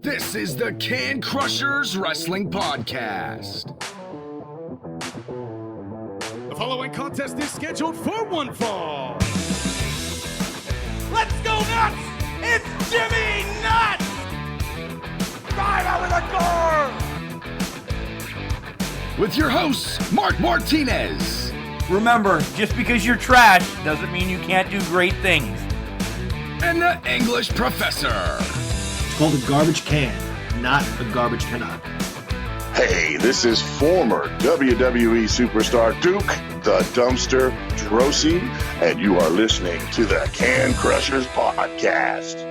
This is the Can Crushers Wrestling Podcast. The following contest is scheduled for one fall. Let's go nuts! It's Jimmy Nuts! Drive out with a car! With your hosts, Mark Martinez. Remember, just because you're trash doesn't mean you can't do great things. And the English Professor. It's called a garbage can, not a garbage cannot. Hey, this is former WWE superstar Duke, the Dumpster Drosy, and you are listening to the Can Crushers Podcast.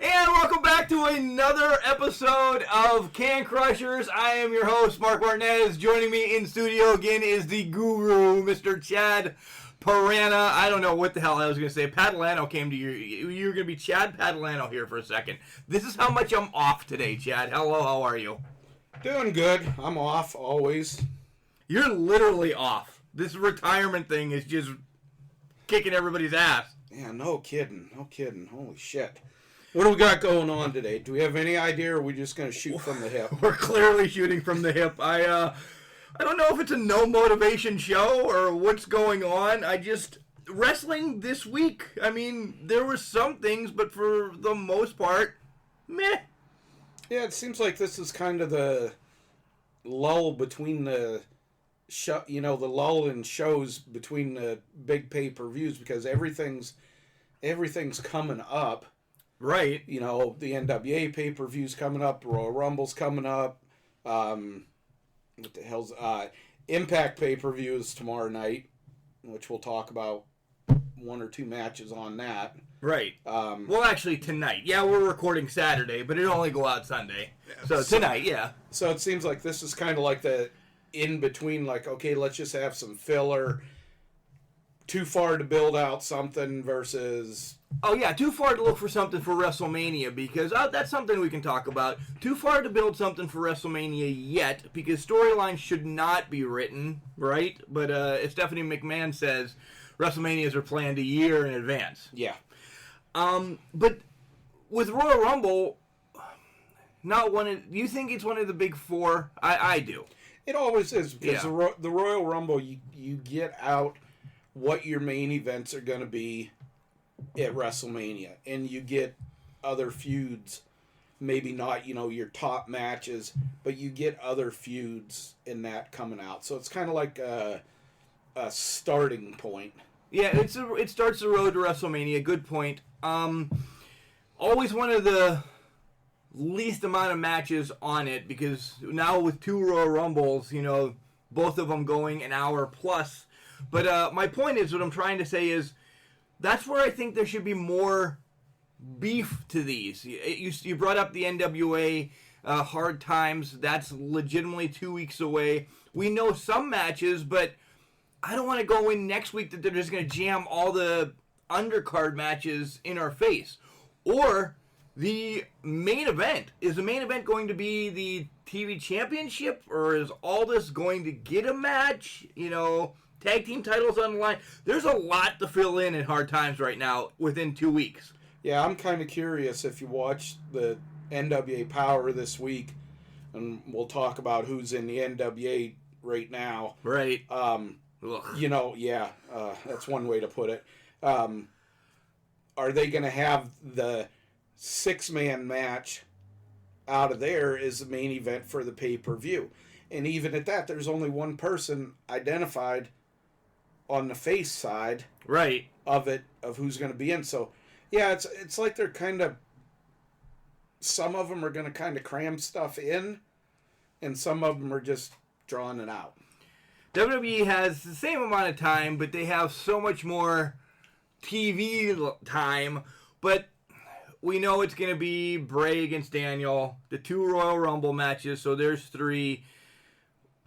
And welcome back to another episode of Can Crushers. I am your host, Mark Martinez. Joining me in studio again is the guru, Mr. Chad Podurama. I don't know what the hell I was going to say. Padalano came to you. You're going to be Chad Padalano here for a second. This is how much I'm off today, Chad. Hello, how are you? Doing good. I'm off, always. You're literally off. This retirement thing is just kicking everybody's ass. Yeah, no kidding. No kidding. Holy shit. What do we got going on today? Do we have any idea, or are we just going to shoot from the hip? We're clearly shooting from the hip. I don't know if it's a no motivation show or what's going on. Wrestling this week, I mean, there were some things, but for the most part, meh. Yeah, it seems like this is kind of the lull between the the lull in shows between the big pay-per-views, because everything's coming up. Right. You know, the NWA pay-per-view's coming up, Royal Rumble's coming up. What the hell's Impact pay-per-view is tomorrow night, which we'll talk about one or two matches on that. Right. Well, actually, tonight. Yeah, we're recording Saturday, but it'll only go out Sunday. So tonight, yeah. So it seems like this is kind of like the in-between, like, okay, let's just have some filler. Too far to build out something versus... Oh, yeah, too far to look for something for WrestleMania, because that's something we can talk about. Too far to build something for WrestleMania yet, because storylines should not be written, right? But as Stephanie McMahon says, WrestleManias are planned a year in advance. Yeah. But with Royal Rumble, do you think it's one of the big four? I do. It always is, because Yeah. the Royal Rumble, you get out what your main events are going to be at WrestleMania, and you get other feuds, maybe not, your top matches, but you get other feuds in that coming out. So it's kind of like a starting point. Yeah, it starts the road to WrestleMania. Good point. Always one of the least amount of matches on it, because now with two Royal Rumbles, both of them going an hour plus. But my point is, what I'm trying to say is, that's where I think there should be more beef to these. You brought up the NWA Hard Times. That's legitimately 2 weeks away. We know some matches, but I don't want to go in next week that they're just going to jam all the undercard matches in our face. Or the main event. Is the main event going to be the TV Championship, or is Aldis going to get a match? Tag team titles on the line. There's a lot to fill in Hard Times right now within 2 weeks. Yeah, I'm kind of curious if you watched the NWA Power this week, and we'll talk about who's in the NWA right now. Right. That's one way to put it. Are they going to have the 6-man match out of there as the main event for the pay-per-view? And even at that, there's only one person identified on the face side, right, of who's going to be in. So, yeah, it's like they're kind of, some of them are going to kind of cram stuff in, and some of them are just drawing it out. WWE has the same amount of time, but they have so much more TV time. But we know it's going to be Bray against Daniel, the 2 Royal Rumble matches, so there's 3.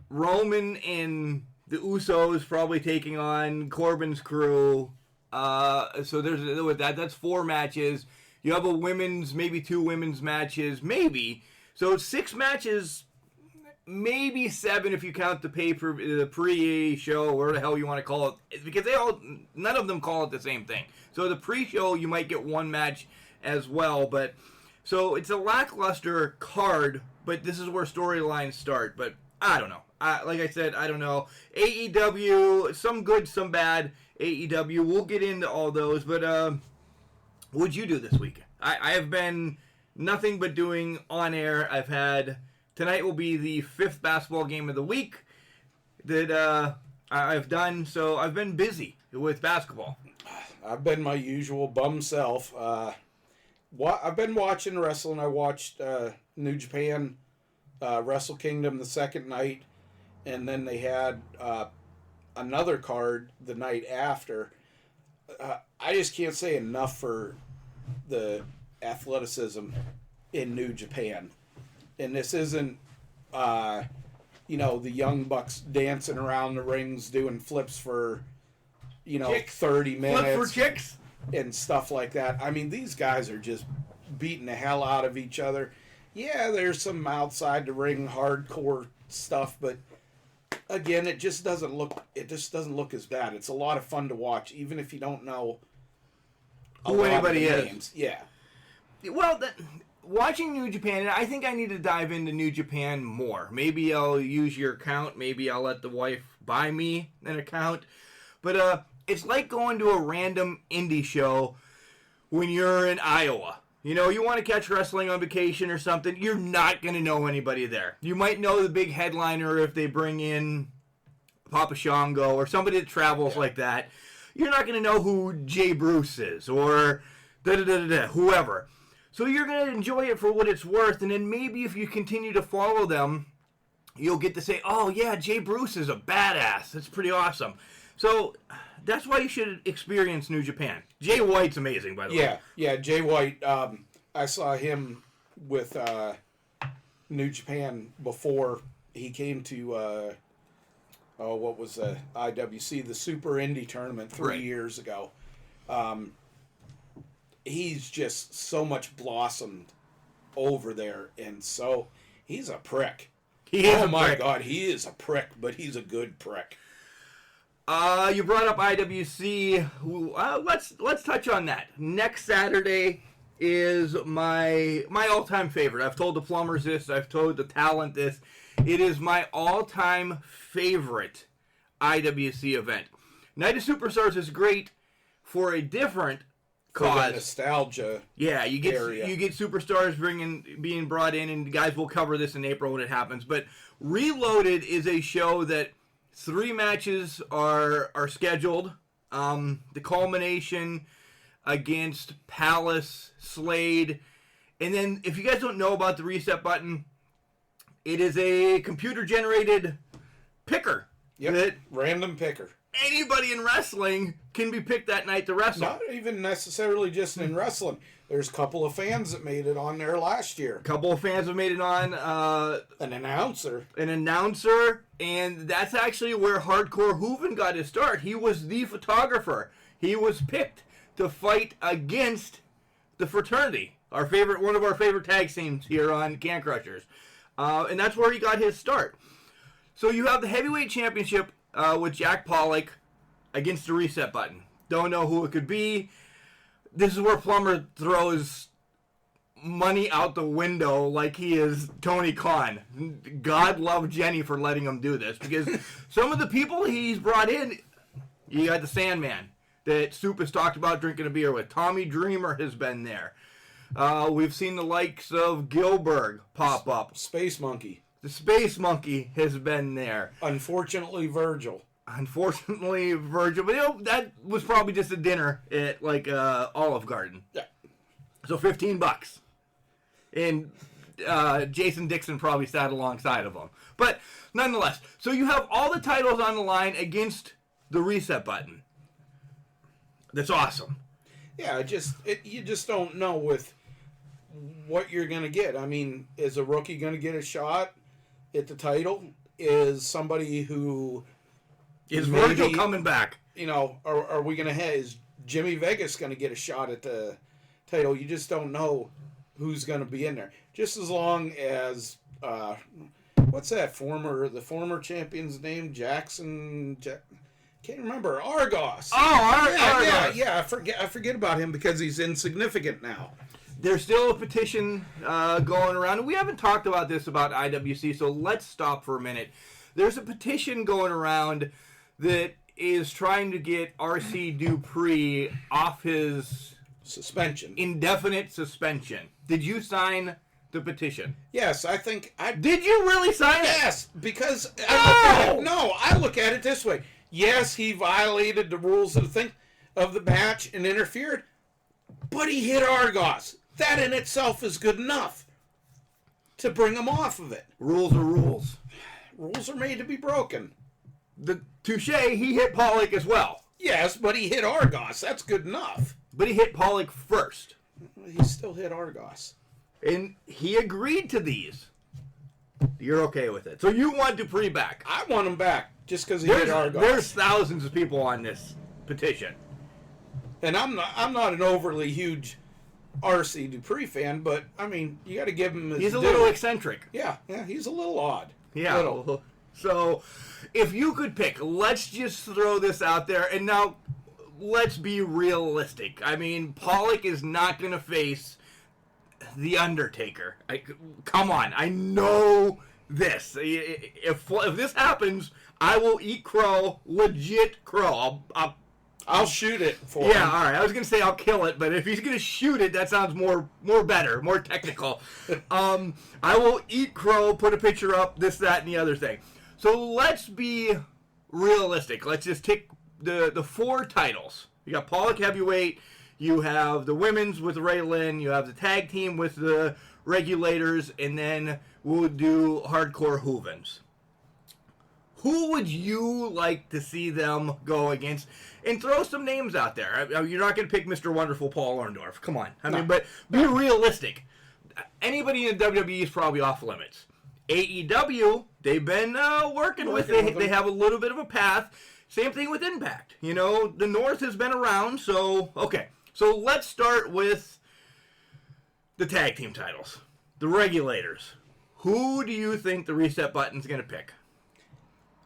Roman and the Usos probably taking on Corbin's crew. So with that's 4 matches. You have maybe 2 women's matches, maybe. So 6 matches, maybe 7 if you count the the pre-show, or whatever the hell you want to call it, because none of them call it the same thing. So the pre-show, you might get 1 match as well, but So it's a lackluster card, but this is where storylines start. But I don't know. Like I said, I don't know. AEW, some good, some bad. AEW, we'll get into all those. But what'd you do this week? I have been nothing but doing on air. Tonight will be the 5th basketball game of the week that I've done. So I've been busy with basketball. I've been my usual bum self. I've been watching wrestling. I watched New Japan Wrestle Kingdom the second night, and then they had another card the night after. I just can't say enough for the athleticism in New Japan. And this isn't, the young bucks dancing around the rings doing flips for, Chicks. 30 minutes. Flip for chicks? And stuff like that. I mean, these guys are just beating the hell out of each other. Yeah, there's some outside the ring hardcore stuff, but again, it just doesn't look as bad. It's a lot of fun to watch, even if you don't know who anybody is. Names. Yeah. Well, watching New Japan, and I think I need to dive into New Japan more. Maybe I'll use your account. Maybe I'll let the wife buy me an account. But it's like going to a random indie show when you're in Iowa. You want to catch wrestling on vacation or something, you're not going to know anybody there. You might know the big headliner if they bring in Papa Shango or somebody that travels like that. You're not going to know who Jay Bruce is or whoever. So you're going to enjoy it for what it's worth, and then maybe if you continue to follow them, you'll get to say, oh yeah, Jay Bruce is a badass. That's pretty awesome. So that's why you should experience New Japan. Jay White's amazing, by the way. Yeah, Jay White. I saw him with New Japan before he came to what was the IWC, the Super Indie Tournament 3 years ago. He's just so much blossomed over there, and so he's a prick. Oh my God, he is a prick, but he's a good prick. You brought up IWC. Let's touch on that. Next Saturday is my all-time favorite. I've told the plumbers this. I've told the talent this. It is my all-time favorite IWC event. Night of Superstars is great for a different cause. For nostalgia. Yeah, you get superstars being brought in, and guys will cover this in April when it happens. But Reloaded is a show that 3 matches are scheduled. The culmination against Palace, Slade, and then if you guys don't know about the reset button, it is a computer-generated picker. Yep, random picker. Anybody in wrestling can be picked that night to wrestle. Not even necessarily just in wrestling. There's a couple of fans that made it on there last year. A couple of fans have made it on. An announcer, and that's actually where Hardcore Hooven got his start. He was the photographer. He was picked to fight against the fraternity, one of our favorite tag teams here on Can Crushers, and that's where he got his start. So you have the heavyweight championship with Jack Pollock against the reset button. Don't know who it could be. This is where Plummer throws money out the window like he is Tony Khan. God love Jenny for letting him do this, because some of the people he's brought in, you got the Sandman that Soup has talked about drinking a beer with. Tommy Dreamer has been there. We've seen the likes of Gilbert pop up. Space Monkey. The Space Monkey has been there. Unfortunately, Virgil. But that was probably just a dinner at Olive Garden. Yeah. So $15. And Jason Dixon probably sat alongside of him. But nonetheless, so you have all the titles on the line against the reset button. That's awesome. Yeah, you just don't know with what you're going to get. I mean, is a rookie going to get a shot at the title? Is somebody who... Is Virgil coming back? Are we going to is Jimmy Vegas going to get a shot at the title? You just don't know who's going to be in there. Just as long as, what's that the former champion's name? Can't remember. Argos. Oh, Argos. Yeah. I forget about him because he's insignificant now. There's still a petition going around. We haven't talked about this about IWC, so let's stop for a minute. There's a petition going around that is trying to get R.C. Dupree off his suspension, indefinite suspension. Did you sign the petition? Yes, I think I did. You really sign it? Yes, because I look at it this way. Yes, he violated the rules of the match and interfered, but he hit Argos. That in itself is good enough to bring him off of it. Rules are rules. Rules are made to be broken. Touche, he hit Pollock as well. Yes, but he hit Argos. That's good enough. But he hit Pollock first. He still hit Argos. And he agreed to these. You're okay with it. So you want Dupree back. I want him back just because he hit Argos. There's thousands of people on this petition. And I'm not an overly huge R.C. Dupree fan, but, I mean, you got to give him his He's a due. little eccentric. Yeah, he's a little odd. Yeah. Little. So, if you could pick, let's just throw this out there, and now let's be realistic. I mean, Pollock is not going to face The Undertaker. Come on, I know this. If this happens, I will eat crow, legit crow. I'll shoot it for him. Yeah, all right. I was going to say I'll kill it, but if he's going to shoot it, that sounds more better, more technical. I will eat crow, put a picture up, this, that, and the other thing. So let's be realistic. Let's just take the 4 titles. You got Pollock Heavyweight, you have the women's with Ray Lynn, you have the tag team with the Regulators, and then we'll do Hardcore Hoovens. Who would you like to see them go against? And throw some names out there. You're not going to pick Mr. Wonderful Paul Orndorff. Come on. I mean, but be realistic. Anybody in WWE is probably off limits. AEW, they've been working with it. They have a little bit of a path. Same thing with Impact. You know, the North has been around, so, okay. So let's start with the tag team titles. The Regulators. Who do you think the reset button's going to pick?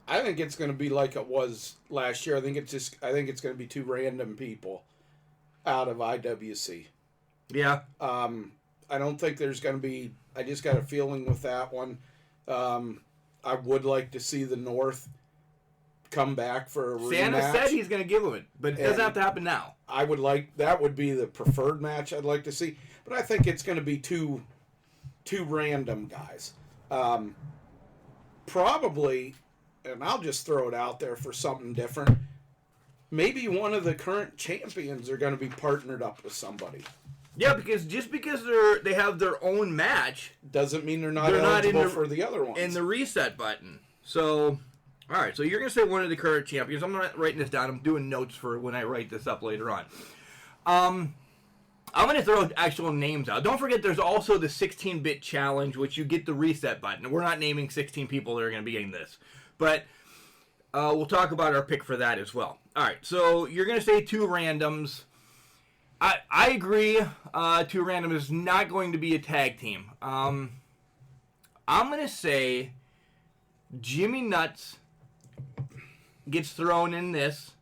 I think it's going to be like it was last year. I think it's going to be 2 random people out of IWC. Yeah. I don't think there's going to be. I just got a feeling with that one. I would like to see the North come back for a rematch. Santa said he's going to give him it, but it doesn't have to happen now. I would like that would be the preferred match I'd like to see, but I think it's going to be two random guys. Probably. And I'll just throw it out there for something different. Maybe one of the current champions are going to be partnered up with somebody. Yeah, because just because they have their own match doesn't mean they're not eligible for the other ones. And the reset button. So, all right. So you're going to say one of the current champions. I'm not writing this down. I'm doing notes for when I write this up later on. I'm going to throw actual names out. Don't forget, there's also the 16-bit challenge, which you get the reset button. We're not naming 16 people that are going to be getting this. But we'll talk about our pick for that as well. All right, so you're going to say 2 randoms. I agree. 2 randoms is not going to be a tag team. I'm going to say Jimmy Nuts gets thrown in this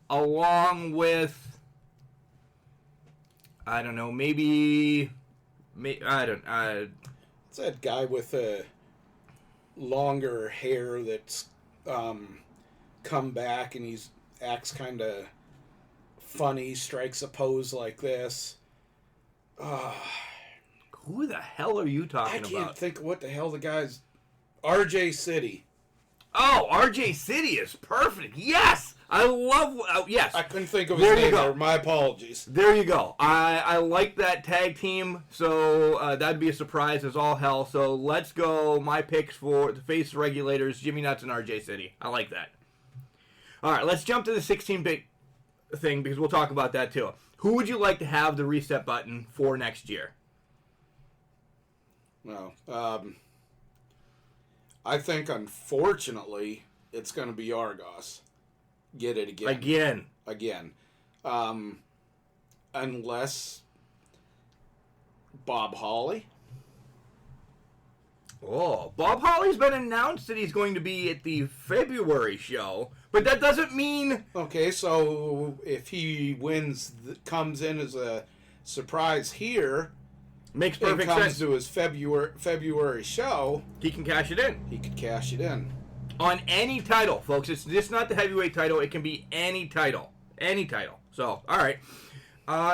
along with, I don't know, maybe it's that guy with a longer hair that's come back and he's acts kind of funny, strikes a pose like this. Who the hell are you talking about? I can't think of what the hell the guy's... RJ City. Oh, RJ City is perfect. Yes! I love... yes. I couldn't think of his name there. My apologies. There you go. I like that tag team, so that'd be a surprise as all hell. So let's go. My picks for the face Regulators, Jimmy Nuts and RJ City. I like that. All right, let's jump to the 16-bit thing because we'll talk about that too. Who would you like to have the reset button for next year? Well, I think, unfortunately, it's going to be Argos. Get it again. Again. Unless Bob Holly. Oh, Bob Holly's been announced that he's going to be at the February show, but that doesn't mean... Okay, so if he wins, comes in as a surprise here, Makes it perfect comes sense. to his February show, He can cash it in. he could cash it in. On any title, folks. It's just not the heavyweight title. It can be any title. Any title. So, all right.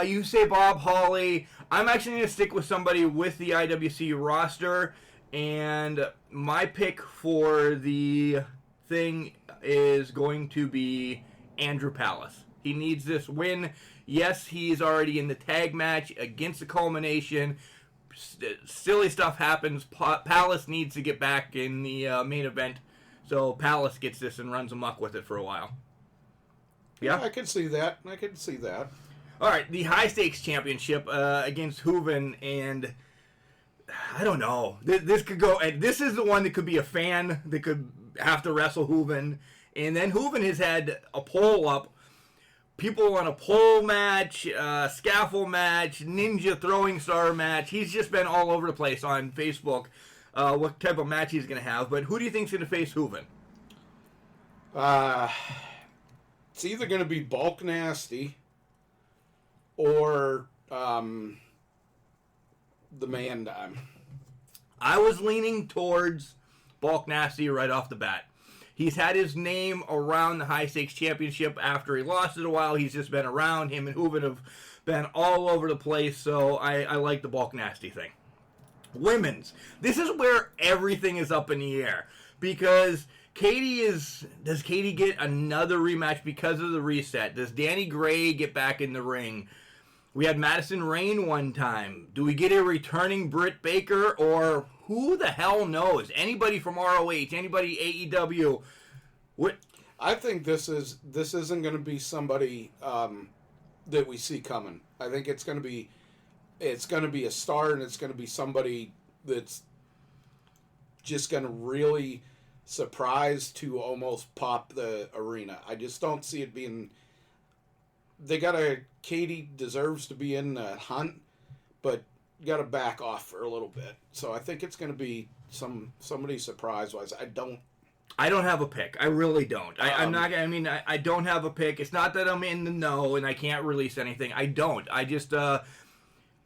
You say Bob Holly. I'm actually going to stick with somebody with the IWC roster. And my pick for the thing is going to be Andrew Palace. He needs this win. Yes, he's already in the tag match against the Culmination. Silly stuff happens. Palace needs to get back in the main event. So Palace gets this and runs amok with it for a while. Yeah? I could see that. All right, the high stakes championship against Hooven, and I don't know. This could go, and this is the one that could be a fan that could have to wrestle Hooven, and then Hooven has had a poll up. People want a pole match, scaffold match, ninja throwing star match. He's just been all over the place on Facebook. What type of match he's going to have, but who do you think's going to face Hooven? It's either going to be Bulk Nasty or the Man Dime. I was leaning towards Bulk Nasty right off the bat. He's had his name around the high stakes championship after he lost it a while. He's just been around. Him and Hooven have been all over the place, so I like the Bulk Nasty thing. Women's. This is where everything is up in the air because does Katie get another rematch because of the reset? Does Danny Gray get back in the ring? We had Madison Rain one time. Do we get a returning Britt Baker, or who the hell knows? Anybody from ROH, anybody AEW? What? I think this isn't going to be somebody that we see coming. I think it's going to be a star, and it's going to be somebody that's just going to really surprise to almost pop the arena. I just don't see it being. Katie deserves to be in the hunt, but got to back off for a little bit. So I think it's going to be somebody surprise-wise. I don't have a pick. I really don't. I'm not. I mean, I don't have a pick. It's not that I'm in the know and I can't release anything. I don't. I just.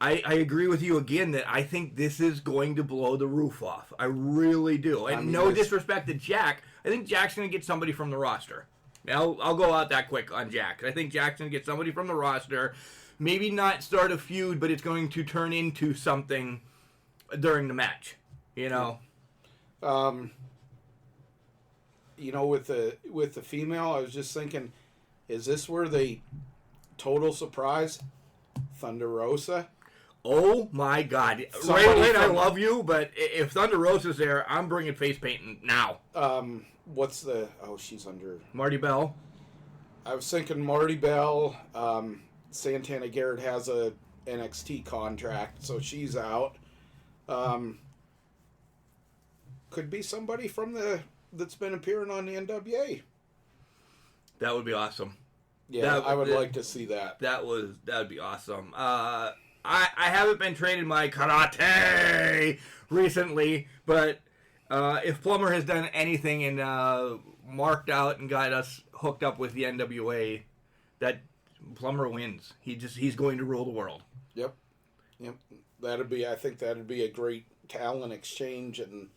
I agree with you again that I think this is going to blow the roof off. I really do. And no disrespect to Jack. I think Jack's going to get somebody from the roster. I'll go out that quick on Jack. I think Jack's going to get somebody from the roster. Maybe not start a feud, but it's going to turn into something during the match. You know? With the female, I was just thinking, is this where they total surprise Thunder Rosa? Oh my God! Ray, I love you, but if Thunder Rosa's there, I'm bringing face painting now. She's under Marty Bell. I was thinking Marty Bell. Santana Garrett has a NXT contract, so she's out. Could be somebody from that's been appearing on the NWA. That would be awesome. Yeah, I would like to see that. That would be awesome. I haven't been training my karate recently, but if Plummer has done anything and marked out and got us hooked up with the NWA, that Plummer wins. He's going to rule the world. Yep. I think that'd be a great talent exchange, and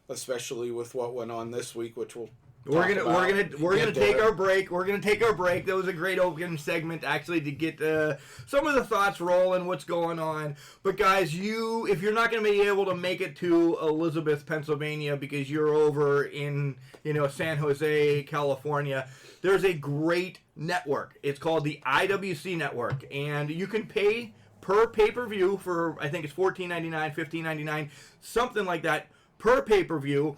especially with what went on this week, which we're gonna take our break. We're gonna take our break. That was a great opening segment, actually, to get some of the thoughts rolling, what's going on. But guys, if you're not gonna be able to make it to Elizabeth, Pennsylvania, because you're over in San Jose, California, there's a great network. It's called the IWC Network, and you can pay per pay-per-view for, I think it's $14.99, $15.99, something like that per pay-per-view.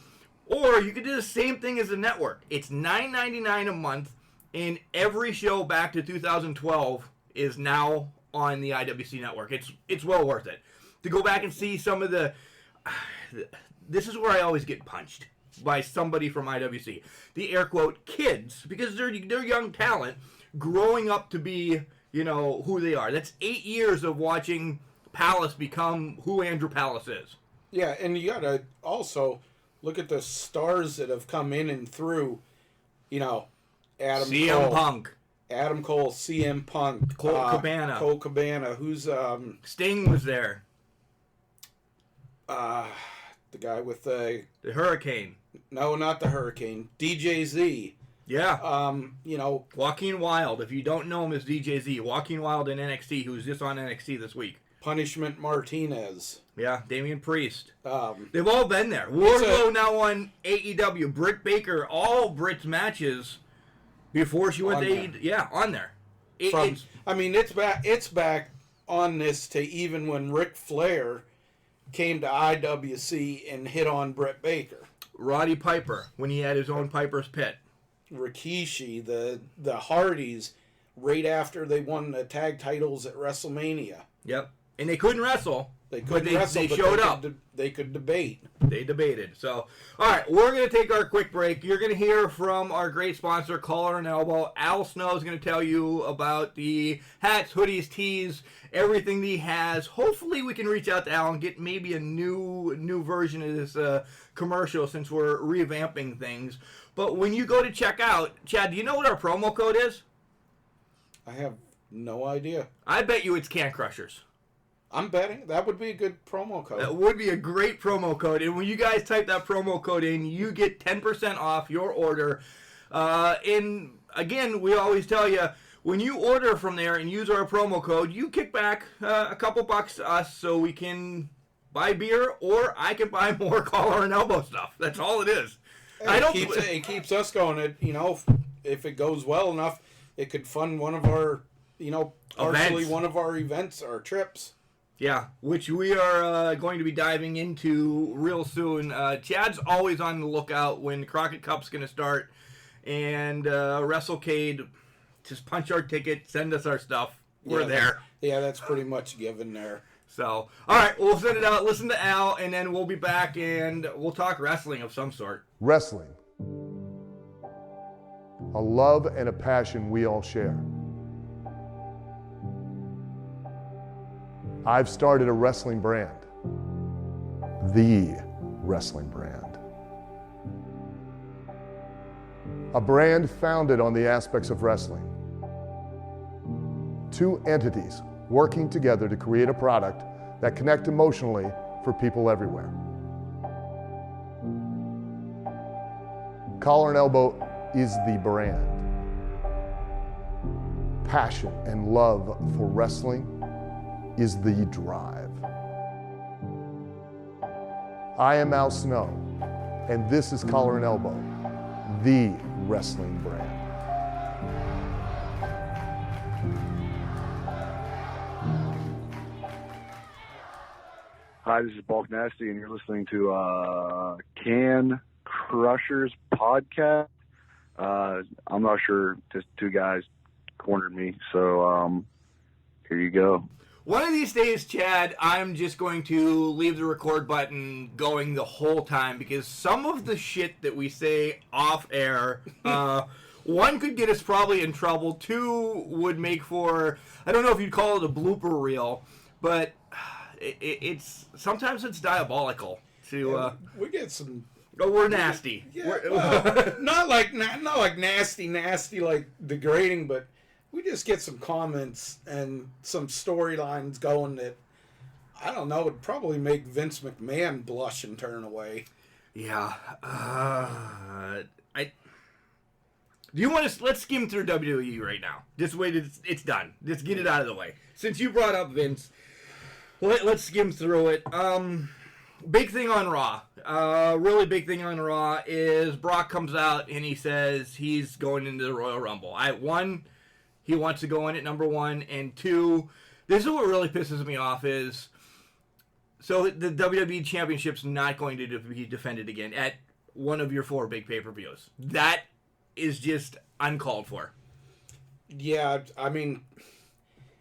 Or you could do the same thing as the network. It's $9.99 a month, and every show back to 2012 is now on the IWC network. It's well worth it. To go back and see some of the... This is where I always get punched by somebody from IWC. The air quote kids, because they're young talent growing up to be, who they are. That's 8 years of watching Palace become who Andrew Palace is. Yeah, and you got to also... look at the stars that have come in and through, Adam CM Punk. Adam Cole, CM Punk. Cole Cabana. Cole Cabana, who's... Sting was there. The guy with the Hurricane. No, not the Hurricane. DJZ. Yeah. You know, Joaquin Wilde. If you don't know him as DJZ, Joaquin Wilde in NXT, who's just on NXT this week. Punishment Martinez. Yeah, Damian Priest. They've all been there. Wardlow now on AEW. Britt Baker, all Britt's matches before she went to AEW. Yeah, on there. It's back on this to even when Ric Flair came to IWC and hit on Britt Baker. Roddy Piper, when he had his own Piper's Pit. Rikishi, the Hardys, right after they won the tag titles at WrestleMania. Yep. And they couldn't wrestle. They showed up. They could debate. They debated. So, all right, we're going to take our quick break. You're going to hear from our great sponsor, Collar and Elbow. Al Snow is going to tell you about the hats, hoodies, tees, everything that he has. Hopefully, we can reach out to Al and get maybe a new version of this commercial since we're revamping things. But when you go to check out, Chad, do you know what our promo code is? I have no idea. I bet you it's Can Crushers. I'm betting that would be a good promo code. That would be a great promo code. And when you guys type that promo code in, you get 10% off your order. And again, we always tell you, when you order from there and use our promo code, you kick back a couple bucks to us so we can buy beer or I can buy more Collar and Elbow stuff. That's all it is. It keeps us going. If it goes well enough, it could fund one of our, partially one of our events or trips. Yeah, which we are going to be diving into real soon. Chad's always on the lookout when Crockett Cup's going to start. And WrestleCade, just punch our ticket, send us our stuff. We're there. That's pretty much given there. So, all right, we'll send it out, listen to Al, and then we'll be back and we'll talk wrestling of some sort. Wrestling. A love and a passion we all share. I've started a wrestling brand. The wrestling brand. A brand founded on the aspects of wrestling. Two entities working together to create a product that connect emotionally for people everywhere. Collar and Elbow is the brand. Passion and love for wrestling is the drive. I am Al Snow, and this is Collar and Elbow, the wrestling brand. Hi, this is Bulk Nasty, and you're listening to Can Crushers podcast. I'm not sure, just two guys cornered me, so here you go. One of these days, Chad, I'm just going to leave the record button going the whole time because some of the shit that we say off air, one could get us probably in trouble. Two would make for, I don't know if you'd call it a blooper reel, but it's sometimes it's diabolical. We get some. Oh, we're nasty. Yeah, not like nasty like degrading, but we just get some comments and some storylines going that, I don't know, would probably make Vince McMahon blush and turn away. Yeah. Do you want to, let's skim through WWE right now. Just wait, it's done. Just get it out of the way. Since you brought up Vince, let's skim through it. Big thing on Raw. Really big thing on Raw is Brock comes out and he says he's going into the Royal Rumble. One, he wants to go in at number one, and two, this is what really pisses me off is, so the WWE Championship's not going to be defended again at one of your 4 big pay-per-views. That is just uncalled for. Yeah, I mean,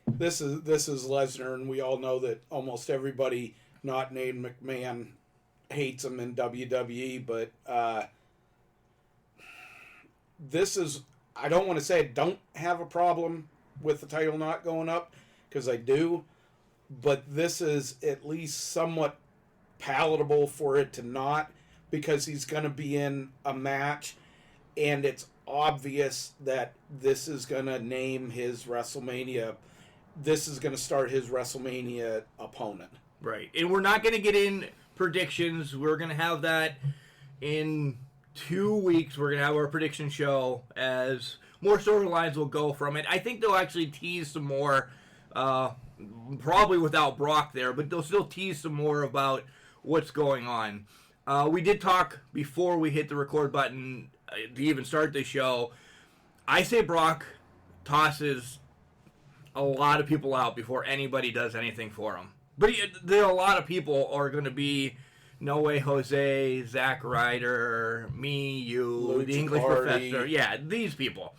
this is Lesnar, and we all know that almost everybody not named McMahon hates him in WWE, but this is, I don't want to say I don't have a problem with the title not going up, because I do, but this is at least somewhat palatable for it to not, because he's going to be in a match, and it's obvious that this is going to name his WrestleMania, this is going to start his WrestleMania opponent. Right, and we're not going to get in predictions. We're going to have that in 2 weeks. We're going to have our prediction show as more storylines will go from it. I think they'll actually tease some more, probably without Brock there, but they'll still tease some more about what's going on. We did talk before we hit the record button to even start the show. I say Brock tosses a lot of people out before anybody does anything for him. But there are a lot of people are going to be No Way Jose, Zack Ryder, me, you, Lucha the English Party. Professor. Yeah, these people.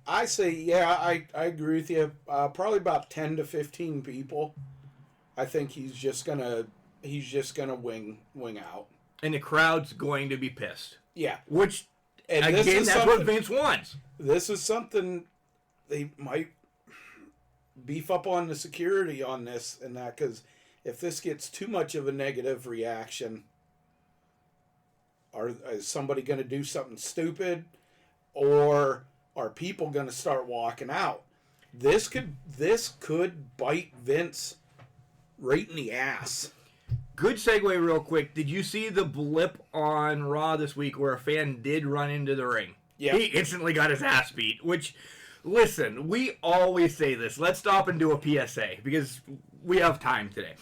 I say, yeah, I agree with you. Probably about 10 to 15 people. I think he's just gonna wing out. And the crowd's going to be pissed. Yeah. Which, And again, that's what Vince wants. This is something they might beef up on the security on this and that, because if this gets too much of a negative reaction, is somebody going to do something stupid, or are people going to start walking out? This could bite Vince right in the ass. Good segue real quick. Did you see the blip on Raw this week where a fan did run into the ring? Yeah. He instantly got his ass beat, which, listen, we always say this. Let's stop and do a PSA because we have time today.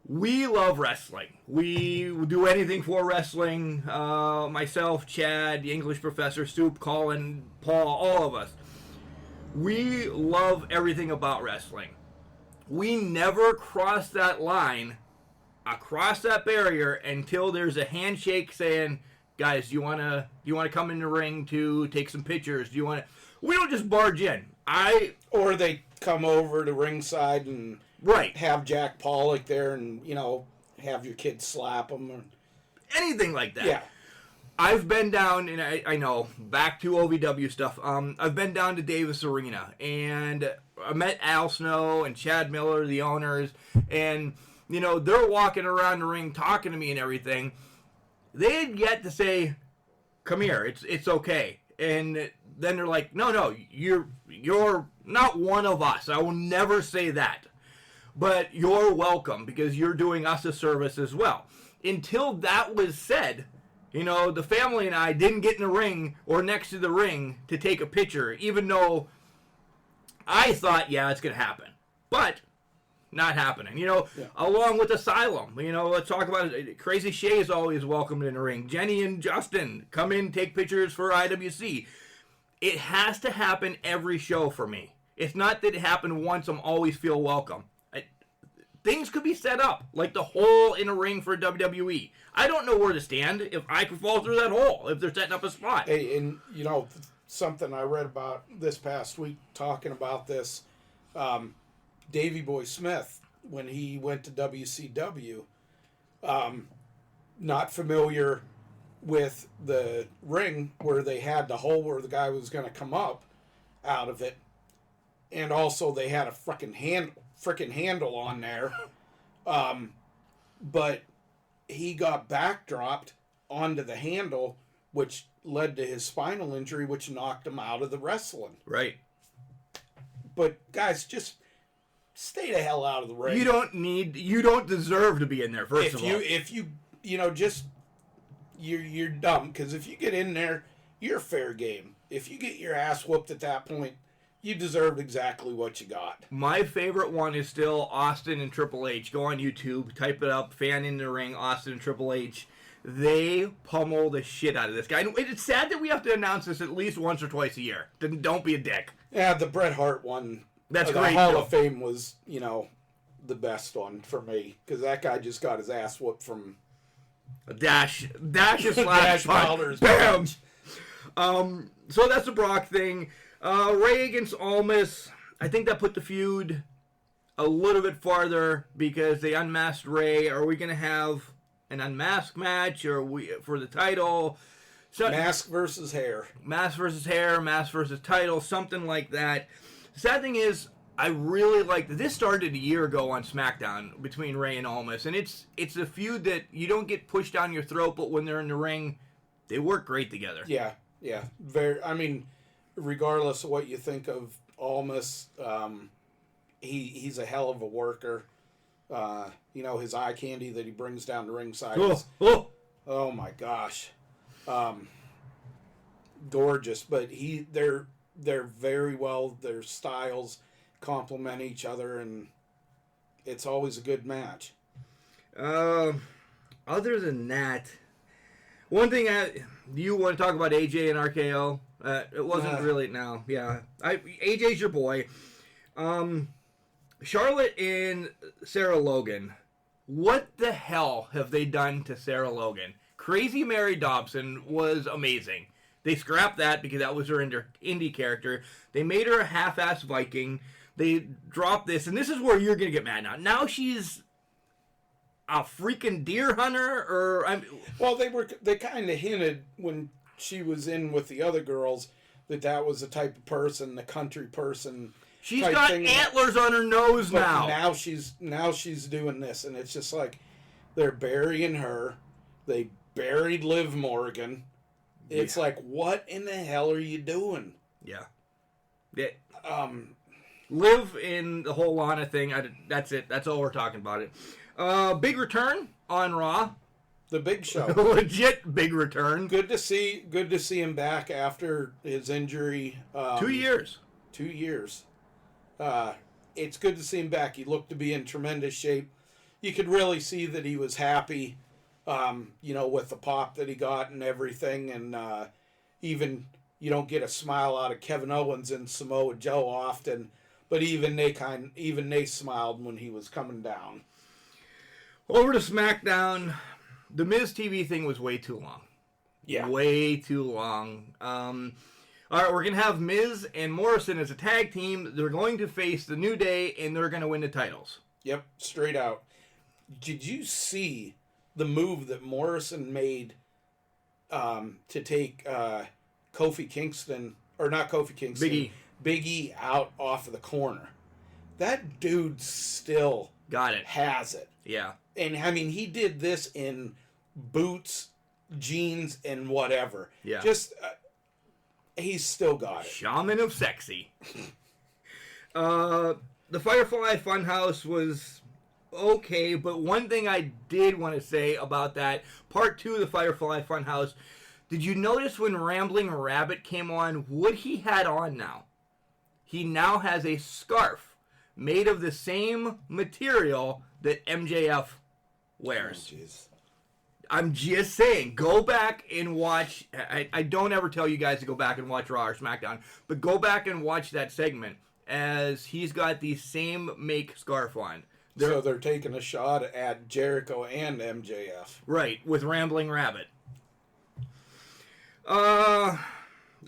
We love wrestling. We do anything for wrestling. Myself, Chad, the English Professor, Stoop, Colin, Paul, all of us. We love everything about wrestling. We never cross that line, across that barrier, until there's a handshake saying, guys, do you wanna come in the ring to take some pictures? We don't just barge in. Or they come over to ringside and have Jack Pollock there and, have your kids slap him. Or anything like that. Yeah. I've been down, and I know, back to OVW stuff, I've been down to Davis Arena, and I met Al Snow and Chad Miller, the owners, and, they're walking around the ring talking to me and everything. They had yet to say, come here, it's okay. And then they're like, no, you're not one of us. I will never say that. But you're welcome because you're doing us a service as well. Until that was said, the family and I didn't get in the ring or next to the ring to take a picture, even though I thought, yeah, it's going to happen. But not happening. Along with Asylum, let's talk about it. Crazy Shay is always welcomed in the ring. Jenny and Justin come in, take pictures for IWC. It has to happen every show for me. It's not that it happened once, I'm always feel welcome. Things could be set up, like the hole in a ring for WWE. I don't know where to stand if I could fall through that hole, if they're setting up a spot. Hey, and, something I read about this past week talking about this, Davey Boy Smith, when he went to WCW, not familiar with the ring where they had the hole where the guy was going to come up out of it, and also they had a frickin' handle on there, but he got backdropped onto the handle, which led to his spinal injury, which knocked him out of the wrestling. Right. But guys, just stay the hell out of the ring. You don't deserve to be in there, first of all. If you you're dumb, because if you get in there, you're fair game. If you get your ass whooped at that point, you deserved exactly what you got. My favorite one is still Austin and Triple H. Go on YouTube, type it up, fan in the ring, Austin and Triple H. They pummel the shit out of this guy. And it's sad that we have to announce this at least once or twice a year. Don't be a dick. Yeah, the Bret Hart one. That's the great. Hall of Fame was, the best one for me, because that guy just got his ass whooped from a dash slash Dash punch. Wilder's Bam. punch. So that's the Brock thing. Ray against Almas. I think that put the feud a little bit farther because they unmasked Ray. Are we going to have an unmasked match or for the title? So, mask versus hair. Mask versus hair, mask versus title, something like that. The sad thing is, I really like this. Started a year ago on Smackdown between Ray and Almas, and it's a feud that you don't get pushed down your throat, but when they're in the ring, they work great together. Yeah. Very. I mean, regardless of what you think of Almas, he's a hell of a worker. His eye candy that he brings down to ringside. Oh my gosh. Gorgeous. But they're very well, their styles complement each other, and it's always a good match. Other than that, one thing you want to talk about AJ and RKO? It wasn't really, no. Yeah. AJ's your boy. Charlotte and Sarah Logan. What the hell have they done to Sarah Logan? Crazy Mary Dobson was amazing. They scrapped that because that was her indie character. They made her a half-ass Viking. They dropped this, and this is where you're going to get mad now. Now she's a freaking deer hunter, Well, they kind of hinted when she was in with the other girls that was the type of person, the country person. She's got antlers on her nose now. Now she's doing this, and it's just like they're burying her. They buried Liv Morgan. It's like, what in the hell are you doing? Yeah. Liv in the whole Lana thing. That's it. That's all we're talking about it. Big return on Raw. The Big Show. Legit big return. Good to see him back after his injury. 2 years. 2 years. It's good to see him back. He looked to be in tremendous shape. You could really see that he was happy, with the pop that he got and everything. And even you don't get a smile out of Kevin Owens and Samoa Joe often, but even they smiled when he was coming down. Over to SmackDown. The Miz TV thing was way too long. Yeah. Way too long. All right, we're going to have Miz and Morrison as a tag team. They're going to face the New Day, and they're going to win the titles. Yep, straight out. Did you see the move that Morrison made to take Kofi Kingston, or not Kofi Kingston, Big E out off of the corner? That dude still has it. Yeah. And, I mean, he did this in boots, jeans, and whatever. Yeah. Just, he's still got it. Shaman of Sexy. The Firefly Funhouse was okay, but one thing I did want to say about that, part 2 of the Firefly Funhouse, did you notice when Rambling Rabbit came on, what he had on now? He now has a scarf made of the same material that MJF wears. Oh, I'm just saying, go back and watch. I don't ever tell you guys to go back and watch Raw or SmackDown, but go back and watch that segment as he's got the same make scarf on. So they're taking a shot at Jericho and MJF. Right, with Rambling Rabbit. The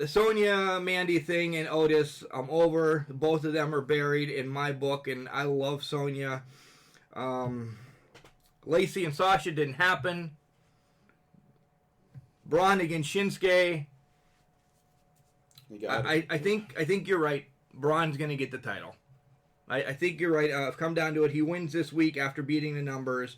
Sonya Mandy thing and Otis, I'm over. Both of them are buried in my book, and I love Sonya. Lacey and Sasha didn't happen. Braun against Shinsuke. I think you're right. Braun's going to get the title. I think you're right. I've come down to it. He wins this week after beating the numbers.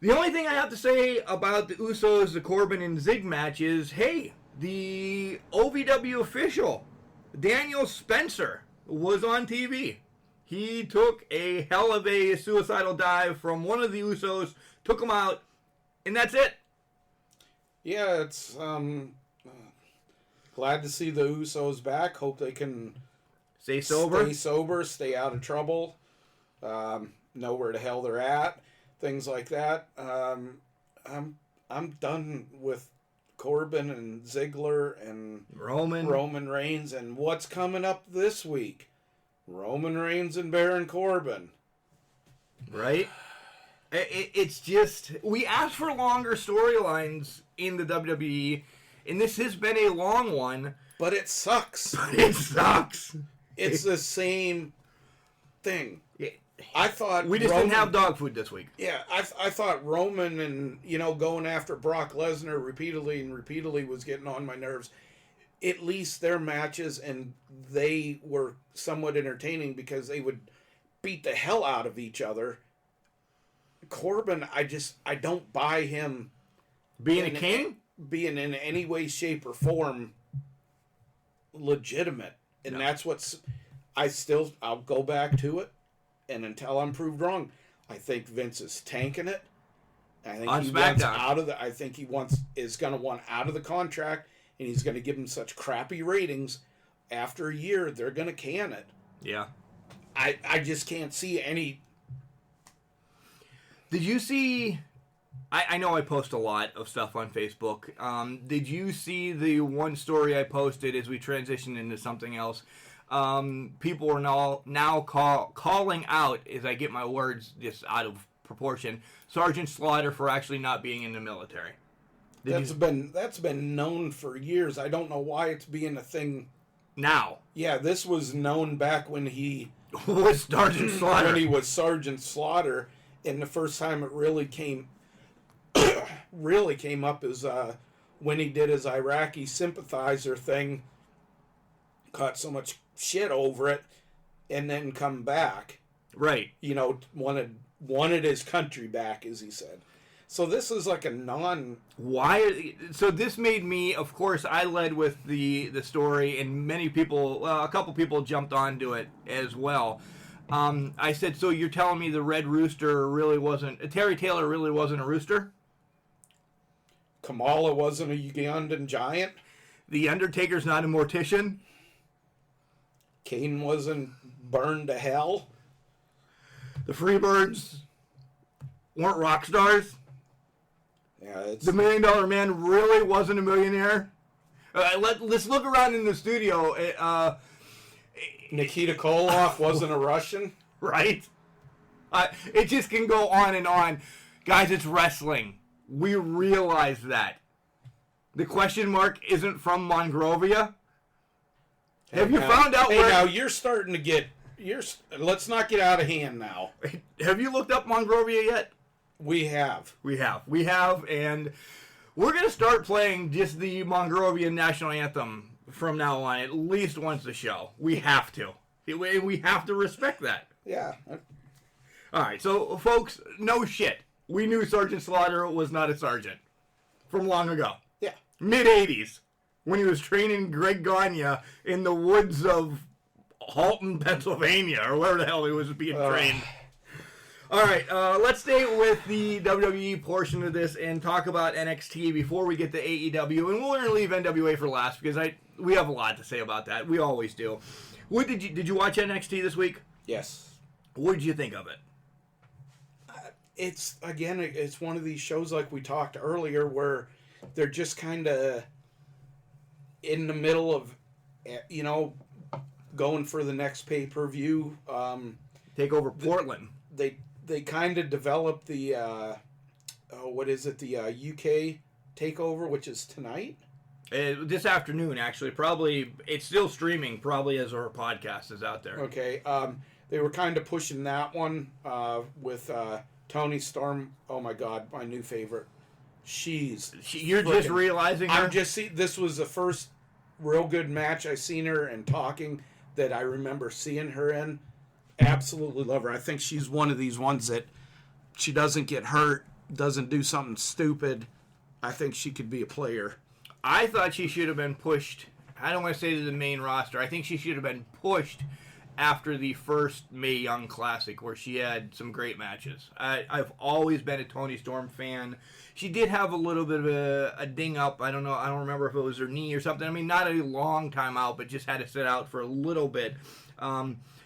The only thing I have to say about the Usos, the Corbin, and Zig match is, hey, the OVW official, Daniel Spencer, was on TV. He took a hell of a suicidal dive from one of the Usos, took him out, and that's it. Yeah, it's glad to see the Usos back. Hope they can stay sober, stay out of trouble, know where the hell they're at, things like that. I'm done with Corbin and Ziggler and Roman Reigns, and what's coming up this week? Roman Reigns and Baron Corbin. Right? It's just, we asked for longer storylines in the WWE, and this has been a long one. But it sucks. It's the same thing. Yeah. I thought we just didn't have dog food this week. Yeah, I thought Roman and, going after Brock Lesnar repeatedly was getting on my nerves. At least their matches, and they were somewhat entertaining because they would beat the hell out of each other. Corbin, I don't buy him being a king, being in any way, shape, or form legitimate, and that's what's. I'll go back to it, and until I'm proved wrong, I think Vince is tanking it. I think On he SmackDown. wants out of the. I think he is going to want out of the contract, and he's going to give him such crappy ratings. After a year, they're going to can it. Yeah. I just can't see any. Did you see? I know I post a lot of stuff on Facebook. Did you see the one story I posted as we transition into something else? People are now calling out, as I get my words just out of proportion, Sergeant Slaughter for actually not being in the military. That's been known for years. I don't know why it's being a thing now. Yeah, this was known back when he was Sergeant Slaughter. When he was Sergeant Slaughter, and the first time it really came up is when he did his Iraqi sympathizer thing, caught so much shit over it, and then come back. Right. You know, wanted his country back, as he said. So this is like a So this made me, of course, I led with the story, and many people, a couple people jumped onto it as well. I said, so you're telling me the Red Rooster really wasn't, Terry Taylor really wasn't a rooster? Kamala wasn't a Ugandan giant? The Undertaker's not a mortician? Kane wasn't burned to hell? The Freebirds weren't rock stars? Yeah, the $1 Million Man really wasn't a millionaire? Let's look around in the studio. Nikita Koloff wasn't a Russian? Right? It just can go on and on. Guys, it's wrestling. We realize that. The question mark isn't from Monrovia. Have you found out where... now you're starting to get... Let's not get out of hand now. Have you looked up Monrovia yet? We have, and we're going to start playing just the Mongrovian national anthem from now on, at least once a show. We have to. We have to respect that. Yeah. All right, so, folks, no shit. We knew Sergeant Slaughter was not a sergeant from long ago. Yeah. Mid-'80s, when he was training Greg Gagne in the woods of Halton, Pennsylvania, or wherever the hell he was being trained. All right, let's stay with the WWE portion of this and talk about NXT before we get to AEW, and we're going to leave NWA for last because we have a lot to say about that. We always do. Did you watch NXT this week? Yes. What did you think of it? It's one of these shows like we talked earlier where they're just kind of in the middle of, going for the next pay-per-view. Take over Portland. They kind of developed the, the UK takeover, which is tonight? This afternoon, actually. Probably, it's still streaming, probably as our podcast is out there. Okay. They were kind of pushing that one with Tony Storm. Oh, my God, my new favorite. You're just realizing her? This was the first real good match I seen her and talking that I remember seeing her in. Absolutely love her. I think she's one of these ones that she doesn't get hurt, doesn't do something stupid. I think she could be a player. I thought she should have been pushed. I don't want to say to the main roster. I think she should have been pushed after the first Mae Young Classic where she had some great matches. I've always been a Toni Storm fan. She did have a little bit of a ding up. I don't know. I don't remember if it was her knee or something. I mean, not a long time out, but just had to sit out for a little bit.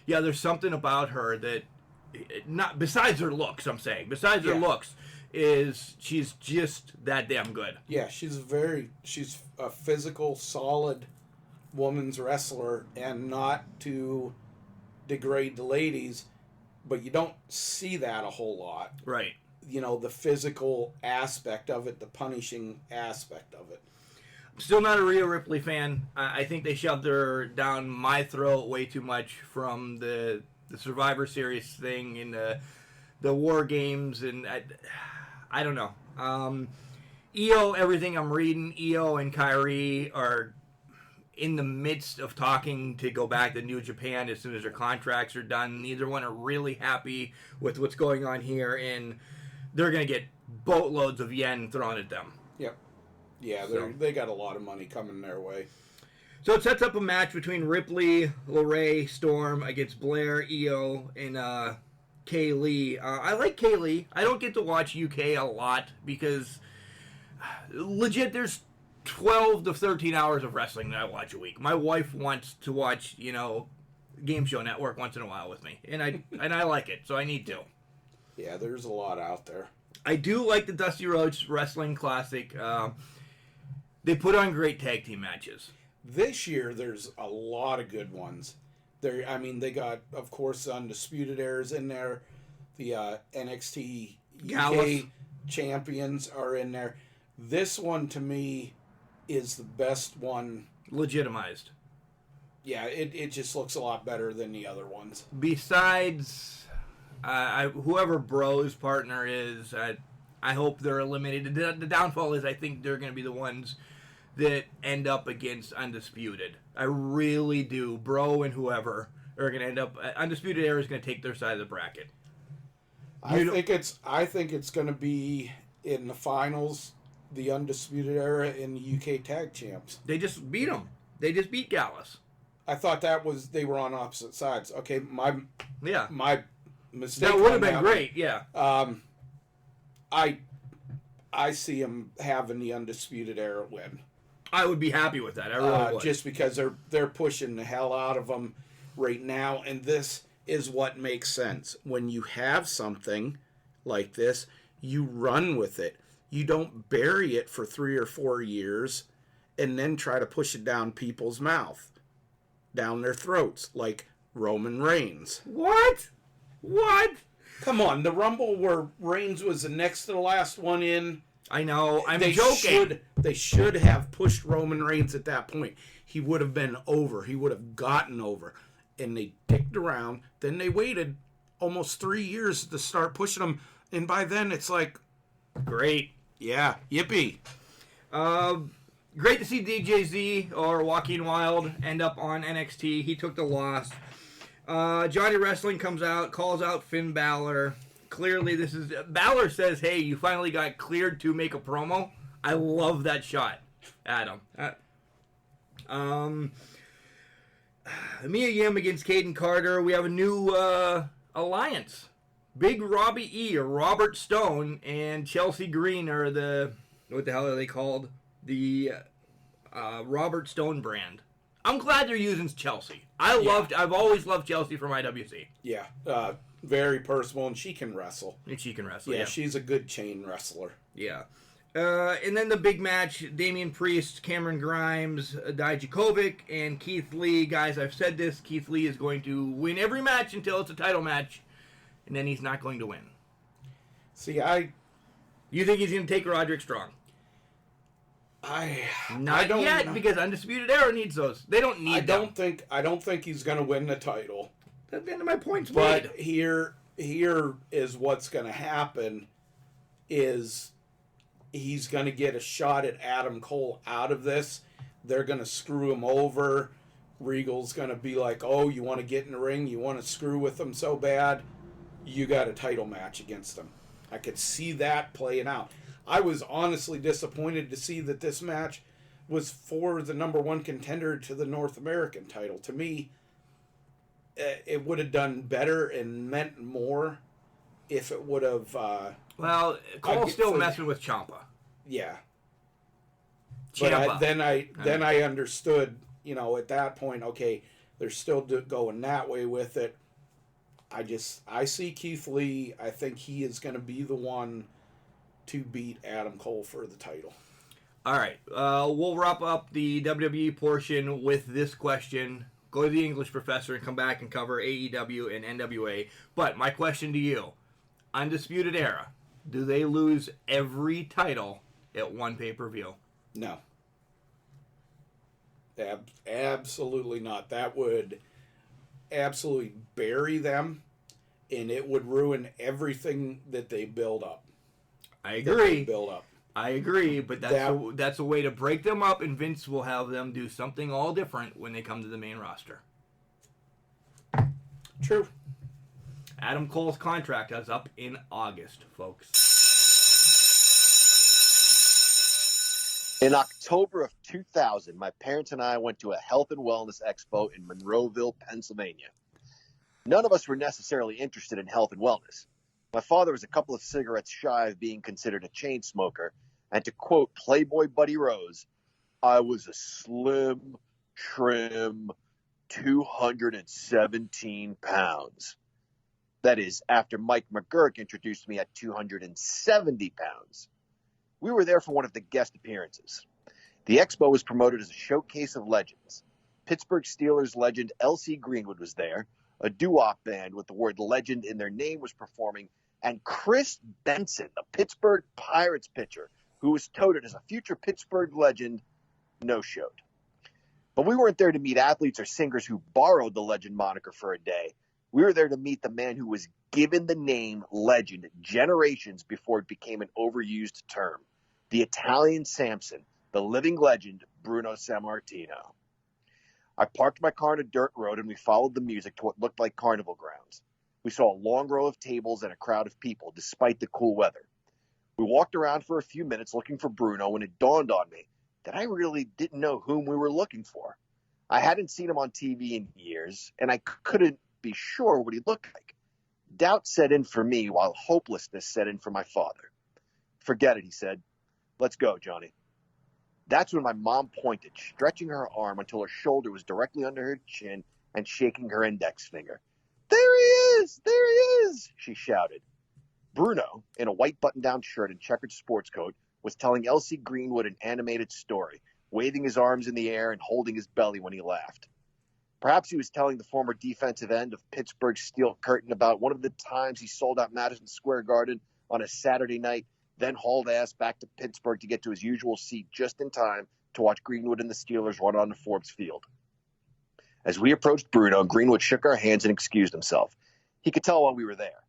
Yeah, there's something about her that, not besides her looks, I'm saying. Besides her looks, she's just that damn good. Yeah, she's a physical, solid woman's wrestler, and not to degrade the ladies, but you don't see that a whole lot. Right. The physical aspect of it, the punishing aspect of it. Still not a Rhea Ripley fan. I think they shoved her down my throat way too much from the Survivor Series thing and the War Games, and I don't know. Io, everything I'm reading, Io and Kairi are in the midst of talking to go back to New Japan as soon as their contracts are done. Neither one are really happy with what's going on here, and they're going to get boatloads of yen thrown at them. Yep. Yeah, they got a lot of money coming their way. So it sets up a match between Ripley, LeRae, Storm against Blair, Io, and Kay Lee. I like Kay Lee. I don't get to watch UK a lot because, legit, there's 12 to 13 hours of wrestling that I watch a week. My wife wants to watch, Game Show Network once in a while with me, and I like it, so I need to. Yeah, there's a lot out there. I do like the Dusty Rhodes Wrestling Classic. They put on great tag team matches. This year, there's a lot of good ones. They got, of course, the Undisputed Era's in there. The NXT UK Gallus champions are in there. This one, to me, is the best one. Legitimized. Yeah, it just looks a lot better than the other ones. Besides, whoever Bro's partner is, I hope they're eliminated. The downfall is I think they're going to be the ones that end up against Undisputed. I really do. Bro and whoever are going to end up. Undisputed Era is going to take their side of the bracket. I think it's going to be in the finals. The Undisputed Era and the UK Tag Champs. They just beat them. They just beat Gallus. I thought they were on opposite sides. Okay, my mistake. That would have been great. Yeah. I see them having the Undisputed Era win. I would be happy with that. I really would. Just because they're pushing the hell out of them right now, and this is what makes sense. When you have something like this, you run with it. You don't bury it for 3 or 4 years and then try to push it down people's mouth, down their throats, like Roman Reigns. What? Come on, the Rumble where Reigns was the next to the last one in. I know. I'm joking. They should have pushed Roman Reigns at that point. He would have been over. He would have gotten over. And they dicked around. Then they waited almost 3 years to start pushing him. And by then, it's like, great. Yeah, yippee. Great to see DJZ or Joaquin Wilde end up on NXT. He took the loss. Johnny Wrestling comes out, calls out Finn Balor. Clearly, Balor says, "Hey, you finally got cleared to make a promo." I love that shot, Adam. Mia Yim against Caden Carter. We have a new alliance. Big Robbie E. or Robert Stone and Chelsea Green are what the hell are they called? The Robert Stone brand. I'm glad they're using Chelsea. I've always loved Chelsea from IWC. Yeah, very personal, and she can wrestle. Yeah, she's a good chain wrestler. Yeah. And then the big match, Damian Priest, Cameron Grimes, Dijakovic, and Keith Lee. Guys, I've said this, Keith Lee is going to win every match until it's a title match, and then he's not going to win. See, You think he's going to take Roderick Strong? Not yet, because Undisputed Era needs those. They don't need them. I don't think he's going to win the title. That's the end of my points. But here is what's going to happen is he's going to get a shot at Adam Cole out of this. They're going to screw him over. Regal's going to be like, "Oh, you want to get in the ring? You want to screw with him so bad? You got a title match against him." I could see that playing out. I was honestly disappointed to see that this match was for the number one contender to the North American title. To me, it would have done better and meant more if it would have... Cole's still messing with Ciampa. Yeah. Ciampa. But then I understood, at that point, okay, they're still going that way with it. I see Keith Lee. I think he is going to be the one to beat Adam Cole for the title. All right. We'll wrap up the WWE portion with this question. Go to the English professor and come back and cover AEW and NWA. But my question to you, Undisputed Era, do they lose every title at one pay-per-view? No. Absolutely not. That would absolutely bury them, and it would ruin everything that they build up. I agree. I agree, but that's a way to break them up, and Vince will have them do something all different when they come to the main roster. True. Adam Cole's contract is up in August, folks. In October of 2000, my parents and I went to a health and wellness expo in Monroeville, Pennsylvania. None of us were necessarily interested in health and wellness. My father was a couple of cigarettes shy of being considered a chain smoker, and to quote Playboy Buddy Rose, I was a slim, trim, 217 pounds. That is, after Mike McGurk introduced me at 270 pounds. We were there for one of the guest appearances. The expo was promoted as a showcase of legends. Pittsburgh Steelers legend L.C. Greenwood was there. A doo-wop band with the word legend in their name was performing. And Chris Benson, the Pittsburgh Pirates pitcher, who was touted as a future Pittsburgh legend, no-showed. But we weren't there to meet athletes or singers who borrowed the legend moniker for a day. We were there to meet the man who was given the name legend generations before it became an overused term. The Italian Samson, the living legend, Bruno Sammartino. I parked my car on a dirt road and we followed the music to what looked like carnival grounds. We saw a long row of tables and a crowd of people, despite the cool weather. We walked around for a few minutes looking for Bruno, and it dawned on me that I really didn't know whom we were looking for. I hadn't seen him on TV in years, and I couldn't be sure what he looked like. Doubt set in for me, while hopelessness set in for my father. Forget it, he said. Let's go, Johnny. That's when my mom pointed, stretching her arm until her shoulder was directly under her chin and shaking her index finger. There he is! There he is! She shouted. Bruno, in a white button-down shirt and checkered sports coat, was telling L.C. Greenwood an animated story, waving his arms in the air and holding his belly when he laughed. Perhaps he was telling the former defensive end of Pittsburgh's Steel Curtain about one of the times he sold out Madison Square Garden on a Saturday night, then hauled ass back to Pittsburgh to get to his usual seat just in time to watch Greenwood and the Steelers run on the Forbes Field. As we approached Bruno, Greenwood shook our hands and excused himself. He could tell while we were there.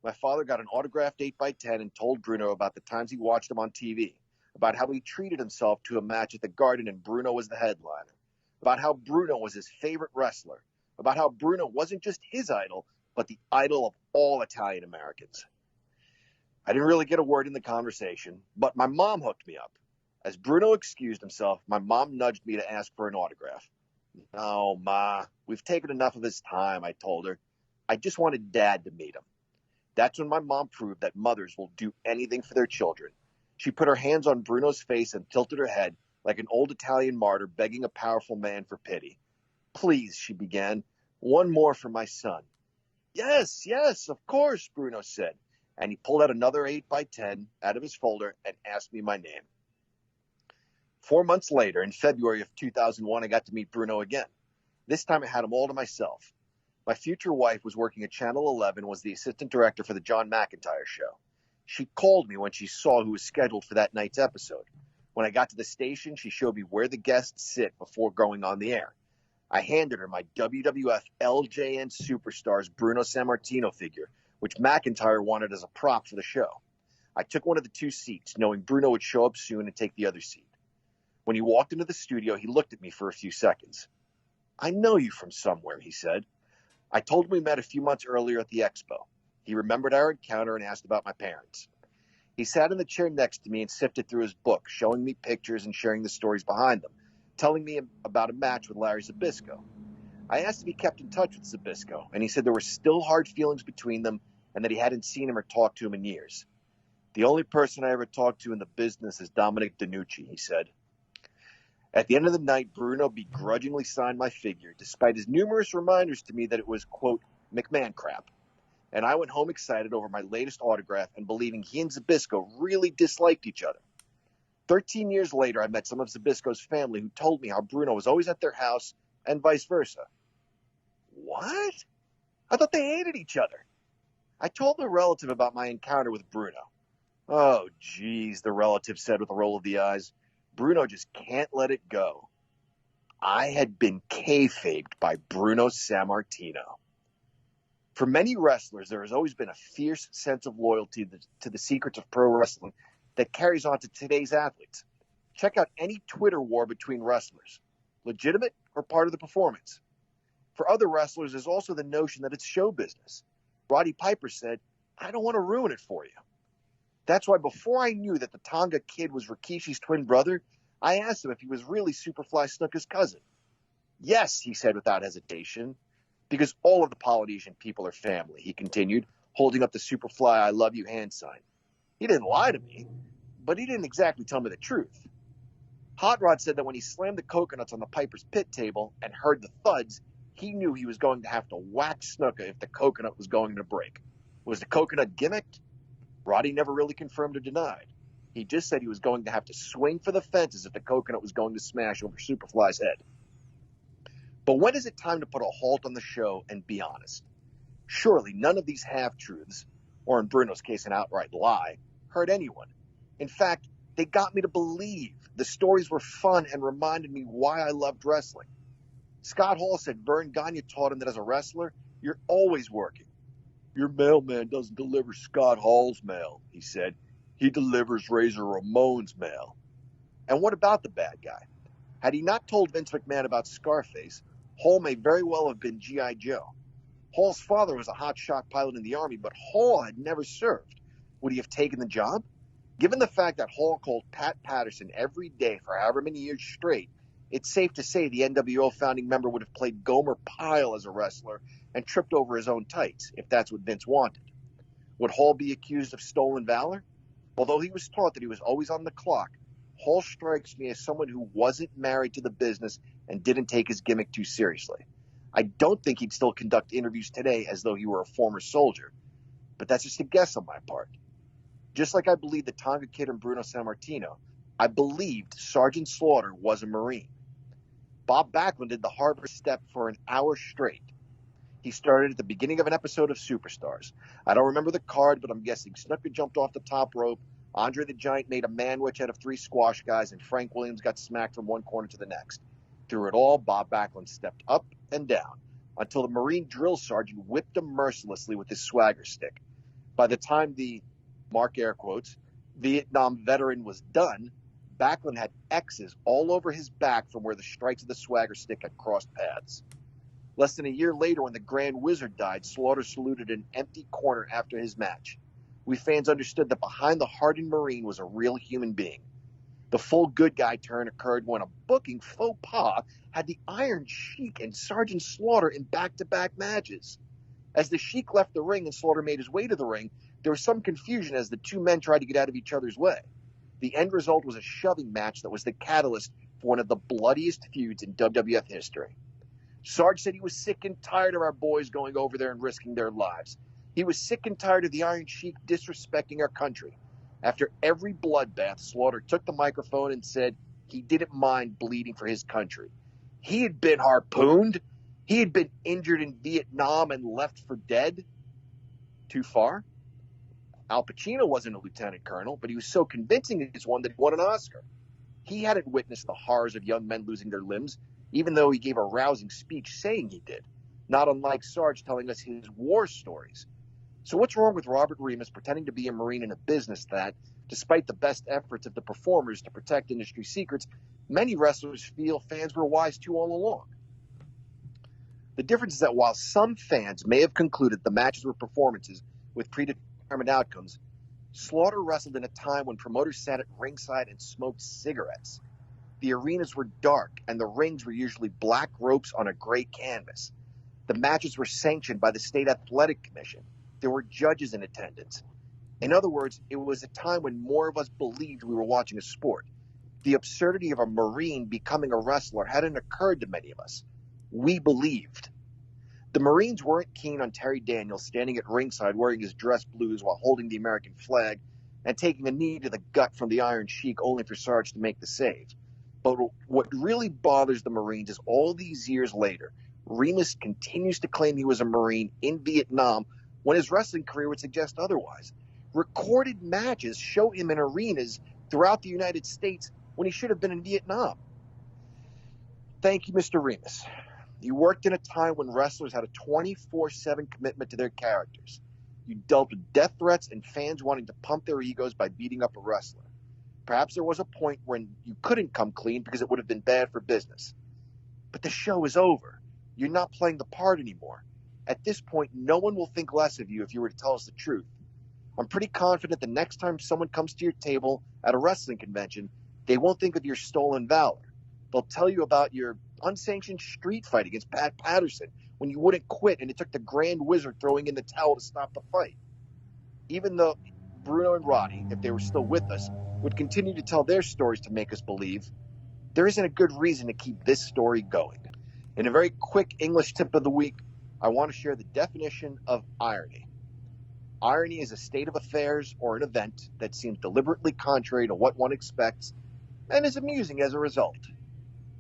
My father got an autographed 8x10 and told Bruno about the times he watched him on TV, about how he treated himself to a match at the Garden and Bruno was the headliner, about how Bruno was his favorite wrestler, about how Bruno wasn't just his idol, but the idol of all Italian Americans. I didn't really get a word in the conversation, but my mom hooked me up. As Bruno excused himself, my mom nudged me to ask for an autograph. No, Ma, we've taken enough of his time, I told her. I just wanted Dad to meet him. That's when my mom proved that mothers will do anything for their children. She put her hands on Bruno's face and tilted her head like an old Italian martyr begging a powerful man for pity. Please, she began, one more for my son. Yes, of course, Bruno said, and he pulled out another 8x10 out of his folder and asked me my name. 4 months later, in February of 2001, I got to meet Bruno again. This time I had him all to myself. My future wife was working at Channel 11, was the assistant director for the John McIntyre show. She called me when she saw who was scheduled for that night's episode. When I got to the station, she showed me where the guests sit before going on the air. I handed her my WWF LJN Superstars Bruno Sammartino figure, which McIntyre wanted as a prop for the show. I took one of the two seats, knowing Bruno would show up soon and take the other seat. When he walked into the studio, he looked at me for a few seconds. I know you from somewhere, he said. I told him we met a few months earlier at the expo. He remembered our encounter and asked about my parents. He sat in the chair next to me and sifted through his book, showing me pictures and sharing the stories behind them, telling me about a match with Larry Zbyszko. I asked if he kept in touch with Zbyszko, and he said there were still hard feelings between them and that he hadn't seen him or talked to him in years. The only person I ever talked to in the business is Dominic DeNucci, he said. At the end of the night, Bruno begrudgingly signed my figure, despite his numerous reminders to me that it was, quote, McMahon crap. And I went home excited over my latest autograph and believing he and Zbyszko really disliked each other. 13 years later, I met some of Zbyszko's family who told me how Bruno was always at their house and vice versa. What? I thought they hated each other. I told the relative about my encounter with Bruno. Oh, geez, the relative said with a roll of the eyes. Bruno just can't let it go. I had been kayfabed by Bruno Sammartino. For many wrestlers, there has always been a fierce sense of loyalty to the secrets of pro wrestling that carries on to today's athletes. Check out any Twitter war between wrestlers, legitimate or part of the performance. For other wrestlers, there's also the notion that it's show business. Roddy Piper said, I don't want to ruin it for you. That's why before I knew that the Tonga Kid was Rikishi's twin brother, I asked him if he was really Superfly Snuka's cousin. Yes, he said without hesitation. Because all of the Polynesian people are family, he continued, holding up the Superfly I love you hand sign. He didn't lie to me, but he didn't exactly tell me the truth. Hot Rod said that when he slammed the coconuts on the Piper's Pit table and heard the thuds, he knew he was going to have to whack Snuka if the coconut was going to break. Was the coconut gimmicked? Roddy never really confirmed or denied. He just said he was going to have to swing for the fences if the coconut was going to smash over Superfly's head. But when is it time to put a halt on the show and be honest? Surely none of these half-truths, or in Bruno's case an outright lie, hurt anyone. In fact, they got me to believe. The stories were fun and reminded me why I loved wrestling. Scott Hall said Vern Gagne taught him that as a wrestler, you're always working. Your mailman doesn't deliver Scott Hall's mail, he said. He delivers Razor Ramon's mail. And what about the bad guy? Had he not told Vince McMahon about Scarface, Hall may very well have been G.I. Joe. Hall's father was a hotshot pilot in the Army, but Hall had never served. Would he have taken the job? Given the fact that Hall called Pat Patterson every day for however many years straight, it's safe to say the NWO founding member would have played Gomer Pyle as a wrestler and tripped over his own tights, if that's what Vince wanted. Would Hall be accused of stolen valor? Although he was taught that he was always on the clock, Hall strikes me as someone who wasn't married to the business and didn't take his gimmick too seriously. I don't think he'd still conduct interviews today as though he were a former soldier, but that's just a guess on my part. Just like I believed the Tonga Kid and Bruno Sammartino, I believed Sergeant Slaughter was a Marine. Bob Backlund did the Harvard step for an hour straight. He started at the beginning of an episode of Superstars. I don't remember the card, but I'm guessing Snuka jumped off the top rope, Andre the Giant made a manwich out of 3 squash guys, and Frank Williams got smacked from one corner to the next. Through it all, Bob Backlund stepped up and down until the Marine drill sergeant whipped him mercilessly with his swagger stick. By the time the, mark air quotes, Vietnam veteran was done, Backlund had X's all over his back from where the strikes of the swagger stick had crossed paths. Less than a year later, when the Grand Wizard died, Slaughter saluted an empty corner after his match. We fans understood that behind the hardened Marine was a real human being. The full good guy turn occurred when a booking faux pas had the Iron Sheik and Sergeant Slaughter in back-to-back matches. As the Sheik left the ring and Slaughter made his way to the ring, there was some confusion as the two men tried to get out of each other's way. The end result was a shoving match that was the catalyst for one of the bloodiest feuds in WWF history. Sarge said he was sick and tired of our boys going over there and risking their lives. He was sick and tired of the Iron Sheik disrespecting our country. After every bloodbath, Slaughter took the microphone and said he didn't mind bleeding for his country. He had been harpooned. He had been injured in Vietnam and left for dead. Too far? Al Pacino wasn't a lieutenant colonel, but he was so convincing as one that he won an Oscar. He hadn't witnessed the horrors of young men losing their limbs, even though he gave a rousing speech saying he did, not unlike Sarge telling us his war stories. So what's wrong with Robert Remus pretending to be a Marine in a business that, despite the best efforts of the performers to protect industry secrets, many wrestlers feel fans were wise to all along? The difference is that while some fans may have concluded the matches were performances with predetermined outcomes, Slaughter wrestled in a time when promoters sat at ringside and smoked cigarettes. The arenas were dark, and the rings were usually black ropes on a gray canvas. The matches were sanctioned by the State Athletic Commission. There were judges in attendance. In other words, it was a time when more of us believed we were watching a sport. The absurdity of a Marine becoming a wrestler hadn't occurred to many of us. We believed. The Marines weren't keen on Terry Daniels standing at ringside wearing his dress blues while holding the American flag and taking a knee to the gut from the Iron Sheik only for Sarge to make the save. But what really bothers the Marines is all these years later, Remus continues to claim he was a Marine in Vietnam when his wrestling career would suggest otherwise. Recorded matches show him in arenas throughout the United States when he should have been in Vietnam. Thank you, Mr. Remus. You worked in a time when wrestlers had a 24/7 commitment to their characters. You dealt with death threats and fans wanting to pump their egos by beating up a wrestler. Perhaps there was a point when you couldn't come clean because it would have been bad for business. But the show is over. You're not playing the part anymore. At this point, no one will think less of you if you were to tell us the truth. I'm pretty confident the next time someone comes to your table at a wrestling convention, they won't think of your stolen valor. They'll tell you about your unsanctioned street fight against Pat Patterson when you wouldn't quit and it took the Grand Wizard throwing in the towel to stop the fight. Even though Bruno and Roddy, if they were still with us, would continue to tell their stories to make us believe, there isn't a good reason to keep this story going. In a very quick English tip of the week, I want to share the definition of irony. Irony is a state of affairs or an event that seems deliberately contrary to what one expects and is amusing as a result.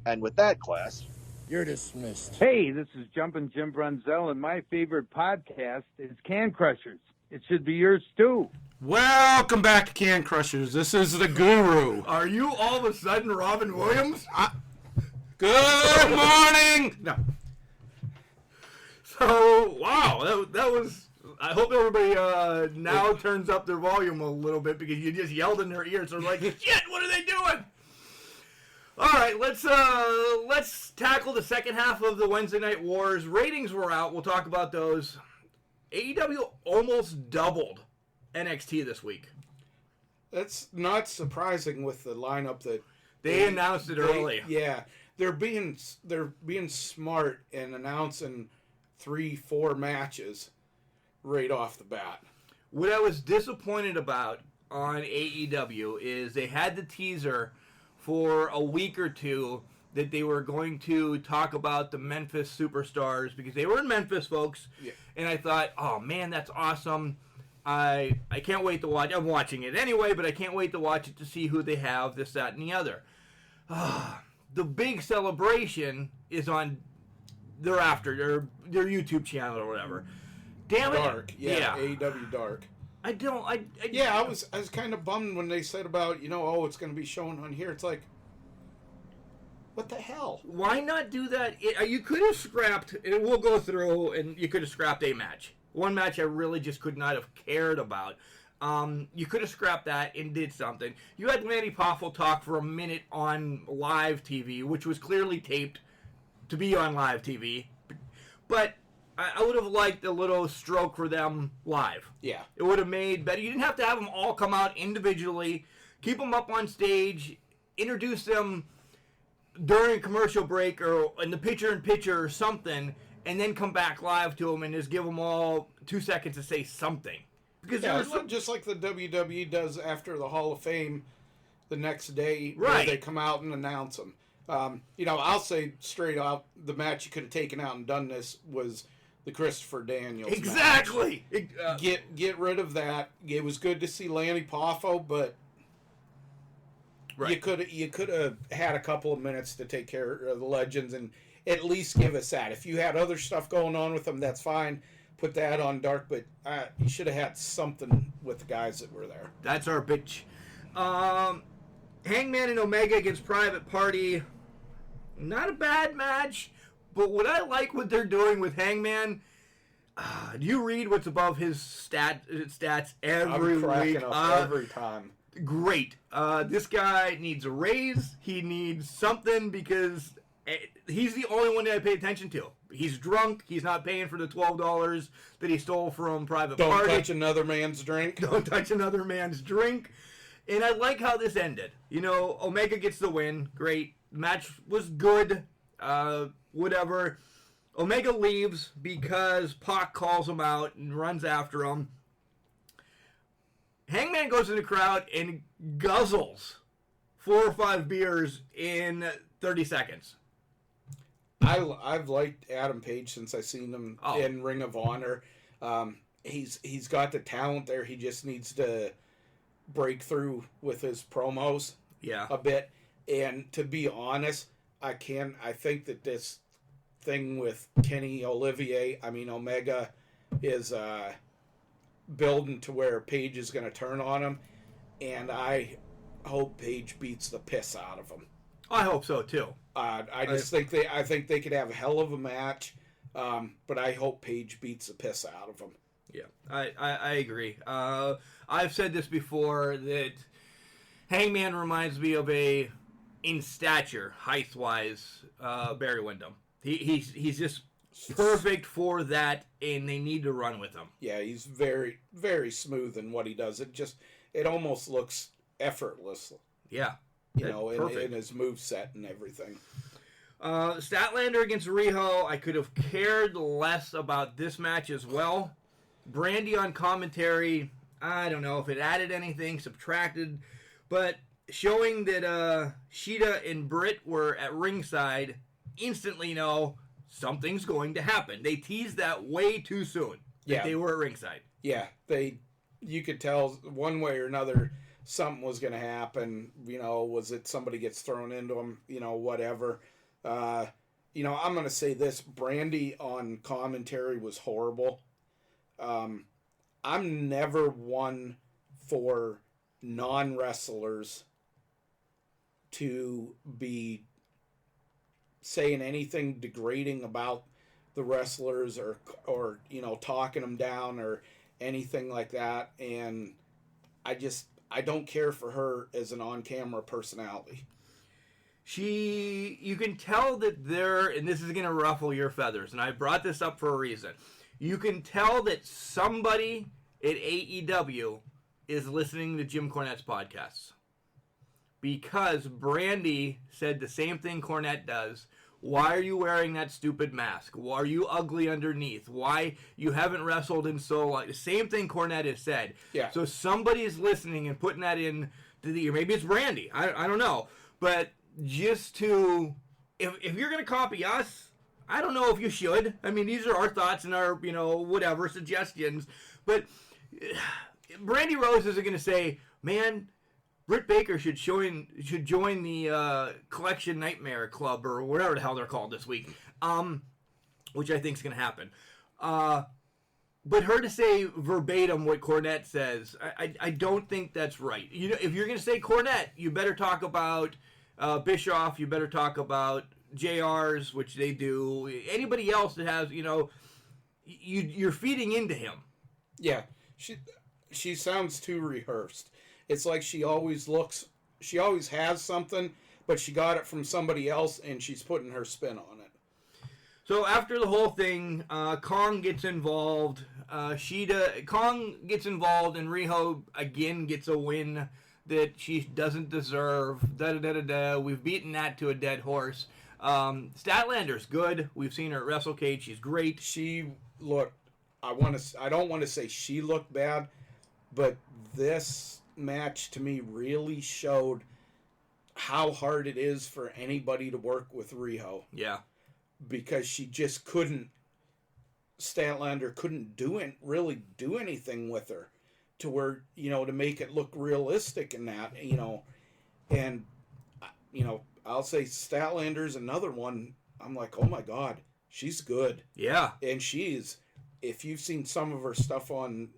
And with that, class, you're dismissed. Hey, this is Jumpin' Jim Brunzell, and my favorite podcast is Can Crushers. It should be yours, too. Welcome back to Can Crushers. This is the Guru. Are you all of a sudden Robin Williams? Good morning! No. So, wow, that was... I hope everybody now turns up their volume a little bit because you just yelled in their ears. They're like, shit, what are they doing? All right, let's tackle the second half of the Wednesday Night Wars. Ratings were out. We'll talk about those. AEW almost doubled NXT this week. That's not surprising with the lineup that they announced it early. Yeah, they're being smart and announcing 3-4 matches right off the bat. What I was disappointed about on AEW is they had the teaser for a week or two that they were going to talk about the Memphis superstars because they were in Memphis, folks. Yeah. And I thought, oh man, that's awesome. I can't wait to watch. I'm watching it anyway, but I can't wait to watch it to see who they have, this, that, and the other. The big celebration is on their YouTube channel or whatever. Damn it! Dark, yeah. AEW Dark. I was kind of bummed when they said about it's going to be shown on here. It's like, what the hell? Why not do that? You could have scrapped. And we'll go through, and you could have scrapped a match. One match I really just could not have cared about. You could have scrapped that and did something. You had Lanny Poffel talk for a minute on live TV, which was clearly taped to be on live TV, but I would have liked a little stroke for them live. Yeah. It would have made better. You didn't have to have them all come out individually. Keep them up on stage. Introduce them during a commercial break or in the picture-in-picture or something, and then come back live to them and just give them all 2 seconds to say something. Because just like the WWE does after the Hall of Fame the next day, right? Where they come out and announce them. I'll say straight out, the match you could have taken out and done this was the Christopher Daniels exactly. Get rid of that. It was good to see Lanny Poffo, but right. you could have had a couple of minutes to take care of the legends and at least give us that. If you had other stuff going on with them, that's fine. Put that on Dark, but you should have had something with the guys that were there. That's our bitch. Hangman and Omega against Private Party. Not a bad match, but what I like what they're doing with Hangman, do you read what's above his stats every week? Every time. Great. This guy needs a raise. He needs something because he's the only one that I pay attention to. He's drunk. He's not paying for the $12 that he stole from Private Party. Don't touch another man's drink. Don't touch another man's drink. And I like how this ended. Omega gets the win. Great. Match was good. Whatever. Omega leaves because Pac calls him out and runs after him. Hangman goes in the crowd and guzzles 4 or 5 beers in 30 seconds. I've liked Adam Page since I've seen him in Ring of Honor. He's got the talent there. He just needs to break through with his promos a bit. And to be honest, I think that this thing with Kenny Omega is building to where Page is going to turn on him, and I hope Page beats the piss out of him. I hope so too. I think they could have a hell of a match, but I hope Page beats the piss out of him. Yeah, I agree. I've said this before that Hangman reminds me of in stature, height-wise, Barry Windham. He's just perfect for that, and they need to run with him. Yeah, he's very, very smooth in what he does. It almost looks effortless. Yeah. In his moveset and everything. Statlander against Riho, I could have cared less about this match as well. Brandy on commentary, I don't know if it added anything, subtracted, but showing that Sheeta and Britt were at ringside, instantly know something's going to happen. They teased that way too soon. That they were at ringside. Yeah, you could tell one way or another something was going to happen. Was it somebody gets thrown into them? Whatever. I'm going to say this: Brandy on commentary was horrible. I'm never one for non-wrestlers to be saying anything degrading about the wrestlers or talking them down or anything like that. And I don't care for her as an on-camera personality. You can tell that and this is going to ruffle your feathers, and I brought this up for a reason. You can tell that somebody at AEW is listening to Jim Cornette's podcasts. Because Brandy said the same thing Cornette does. Why are you wearing that stupid mask? Why are you ugly underneath? Why you haven't wrestled in so long? The same thing Cornette has said. Yeah. So somebody's listening and putting that in to the ear. Maybe it's Brandy. I don't know. But just to... If you're going to copy us, I don't know if you should. I mean, these are our thoughts and our, whatever, suggestions. But Brandy Rose isn't going to say, man... Britt Baker should join the Collection Nightmare Club or whatever the hell they're called this week, which I think is going to happen. But her to say verbatim what Cornette says, I don't think that's right. If you're going to say Cornette, you better talk about Bischoff. You better talk about JR's, which they do. Anybody else that has, you're feeding into him. Yeah, she sounds too rehearsed. It's like she always has something, but she got it from somebody else, and she's putting her spin on it. So after the whole thing, Kong gets involved. Kong gets involved, and Riho again gets a win that she doesn't deserve. We've beaten that to a dead horse. Statlander's good. We've seen her at WrestleCade. She's great. I don't want to say she looked bad, but this match to me really showed how hard it is for anybody to work with Riho. Yeah. Because she just Statlander couldn't really do anything with her to where, to make it look realistic in that, and, I'll say Statlander's another one. I'm like, oh my God, she's good. Yeah. And if you've seen some of her stuff on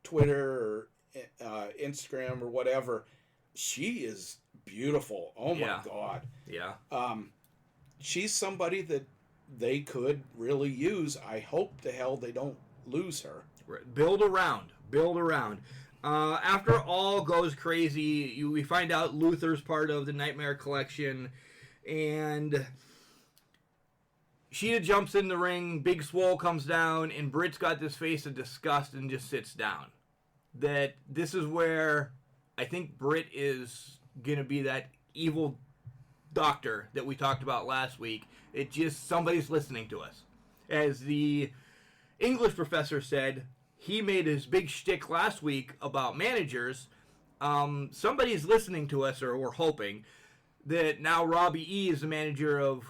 Twitter or Instagram or whatever, she is beautiful. Oh my God. Yeah. She's somebody that they could really use. I hope to hell they don't lose her. Build around. After all goes crazy, we find out Luther's part of the Nightmare Collection, and Sheeta jumps in the ring, Big Swole comes down, and Britt's got this face of disgust and just sits down. That this is where I think Britt is going to be that evil doctor that we talked about last week. It just, somebody's listening to us. As the English professor said, he made his big shtick last week about managers. Somebody's listening to us, or we're hoping, that now Robbie E is the manager of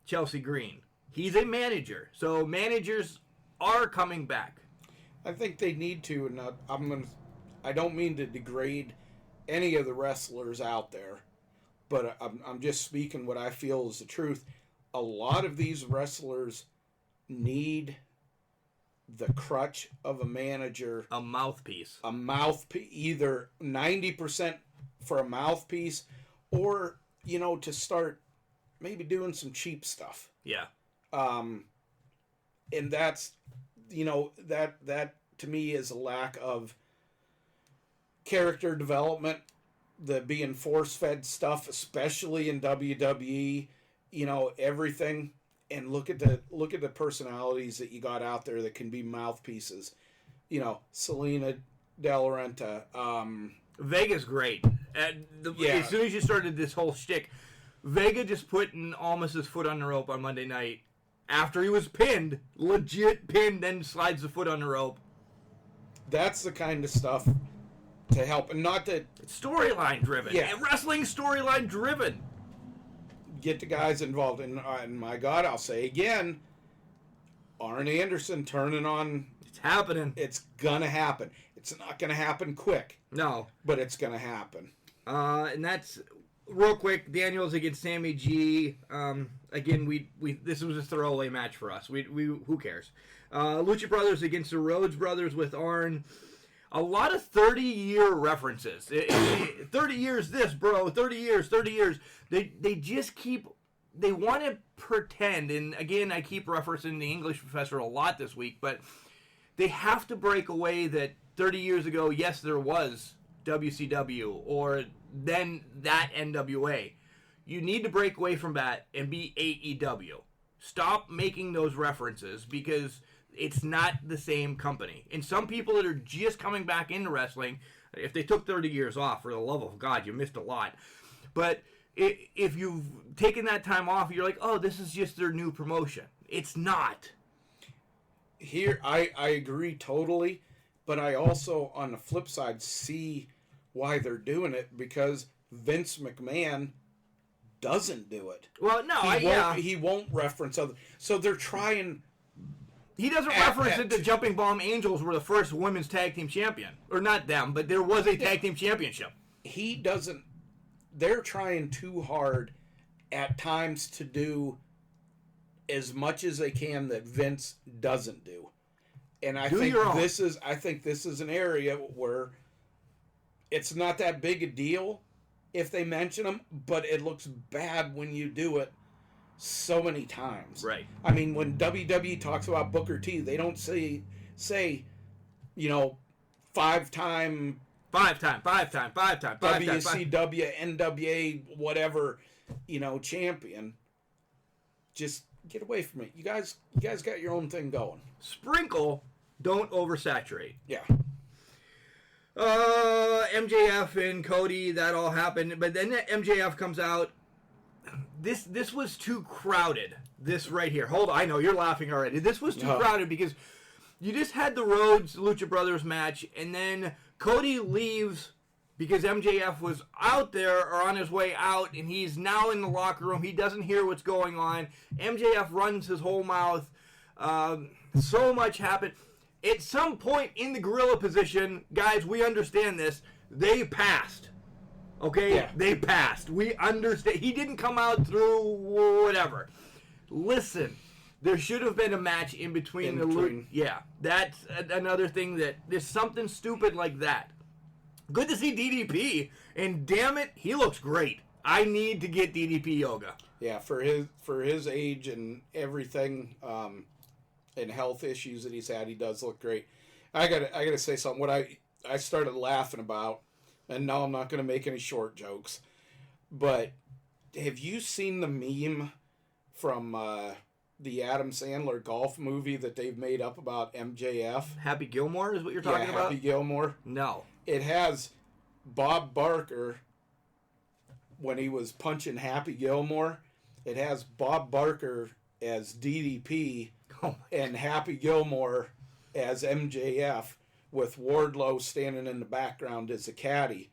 Chelsea Green. He's a manager. So managers are coming back. I think they need to, and I don't mean to degrade any of the wrestlers out there, but I'm just speaking what I feel is the truth. A lot of these wrestlers need the crutch of a manager. A mouthpiece. Either 90% for a mouthpiece, or, to start maybe doing some cheap stuff. Yeah. And that's, that to me is a lack of character development, the being force-fed stuff, especially in WWE, everything. And look at the personalities that you got out there that can be mouthpieces. Selena Del Renta. Vega's great. As soon as you started this whole shtick, Vega just putting Almas's foot on the rope on Monday night after he was pinned, legit pinned, then slides the foot on the rope. That's the kind of stuff to help, and not that it's storyline driven. Yeah, and wrestling storyline driven. Get the guys involved, and my God, I'll say again, Arn Anderson turning on. It's happening. It's gonna happen. It's not gonna happen quick. No, but it's gonna happen. And that's real quick. Daniels against Sammy G. Again, we this was a throwaway match for us. We who cares? Lucha Brothers against the Rhodes Brothers with Arn. A lot of 30-year references. 30 years this, bro. 30 years, 30 years. They just keep... They want to pretend, and again, I keep referencing the English professor a lot this week, but they have to break away that 30 years ago, yes, there was WCW, or then that NWA. You need to break away from that and be AEW. Stop making those references, because it's not the same company. And some people that are just coming back into wrestling, if they took 30 years off, for the love of God, you missed a lot. But if you've taken that time off, you're like, oh, this is just their new promotion. It's not. Here, I agree totally, but I also, on the flip side, see why they're doing it, because Vince McMahon doesn't do it. Well, no, he won't reference other. So they're trying. He doesn't reference it to Jumping Bomb Angels were the first women's tag team champion. Or not them, but there was a tag team championship. He doesn't. They're trying too hard at times to do as much as they can that Vince doesn't do. And I think this is an area where it's not that big a deal if they mention them, but it looks bad when you do it so many times. Right. I mean, when WWE talks about Booker T, they don't say, five-time WCW, NWA, whatever, champion. Just get away from it. You guys got your own thing going. Sprinkle, don't oversaturate. Yeah. MJF and Cody, that all happened, but then MJF comes out. This was too crowded. This right here. Hold on, I know you're laughing already. This was too crowded because you just had the Rhodes Lucha Brothers match, and then Cody leaves because MJF was out there or on his way out, and he's now in the locker room. He doesn't hear what's going on. MJF runs his whole mouth. So much happened. At some point in the gorilla position, guys, we understand this. They passed. Okay? Yeah. They passed. We understand. He didn't come out through whatever. Listen, there should have been a match in between. Yeah, that's another thing that there's something stupid like that. Good to see DDP, and damn it, he looks great. I need to get DDP yoga. Yeah, for his age and everything, and health issues that he's had, he does look great. I gotta say something. What I started laughing about, and now I'm not gonna make any short jokes, but have you seen the meme from the Adam Sandler golf movie that they've made up about MJF? Happy Gilmore is what you're talking about? Happy Gilmore. No. It has Bob Barker when he was punching Happy Gilmore. It has Bob Barker as DDP and Happy Gilmore as MJF, with Wardlow standing in the background as a caddy.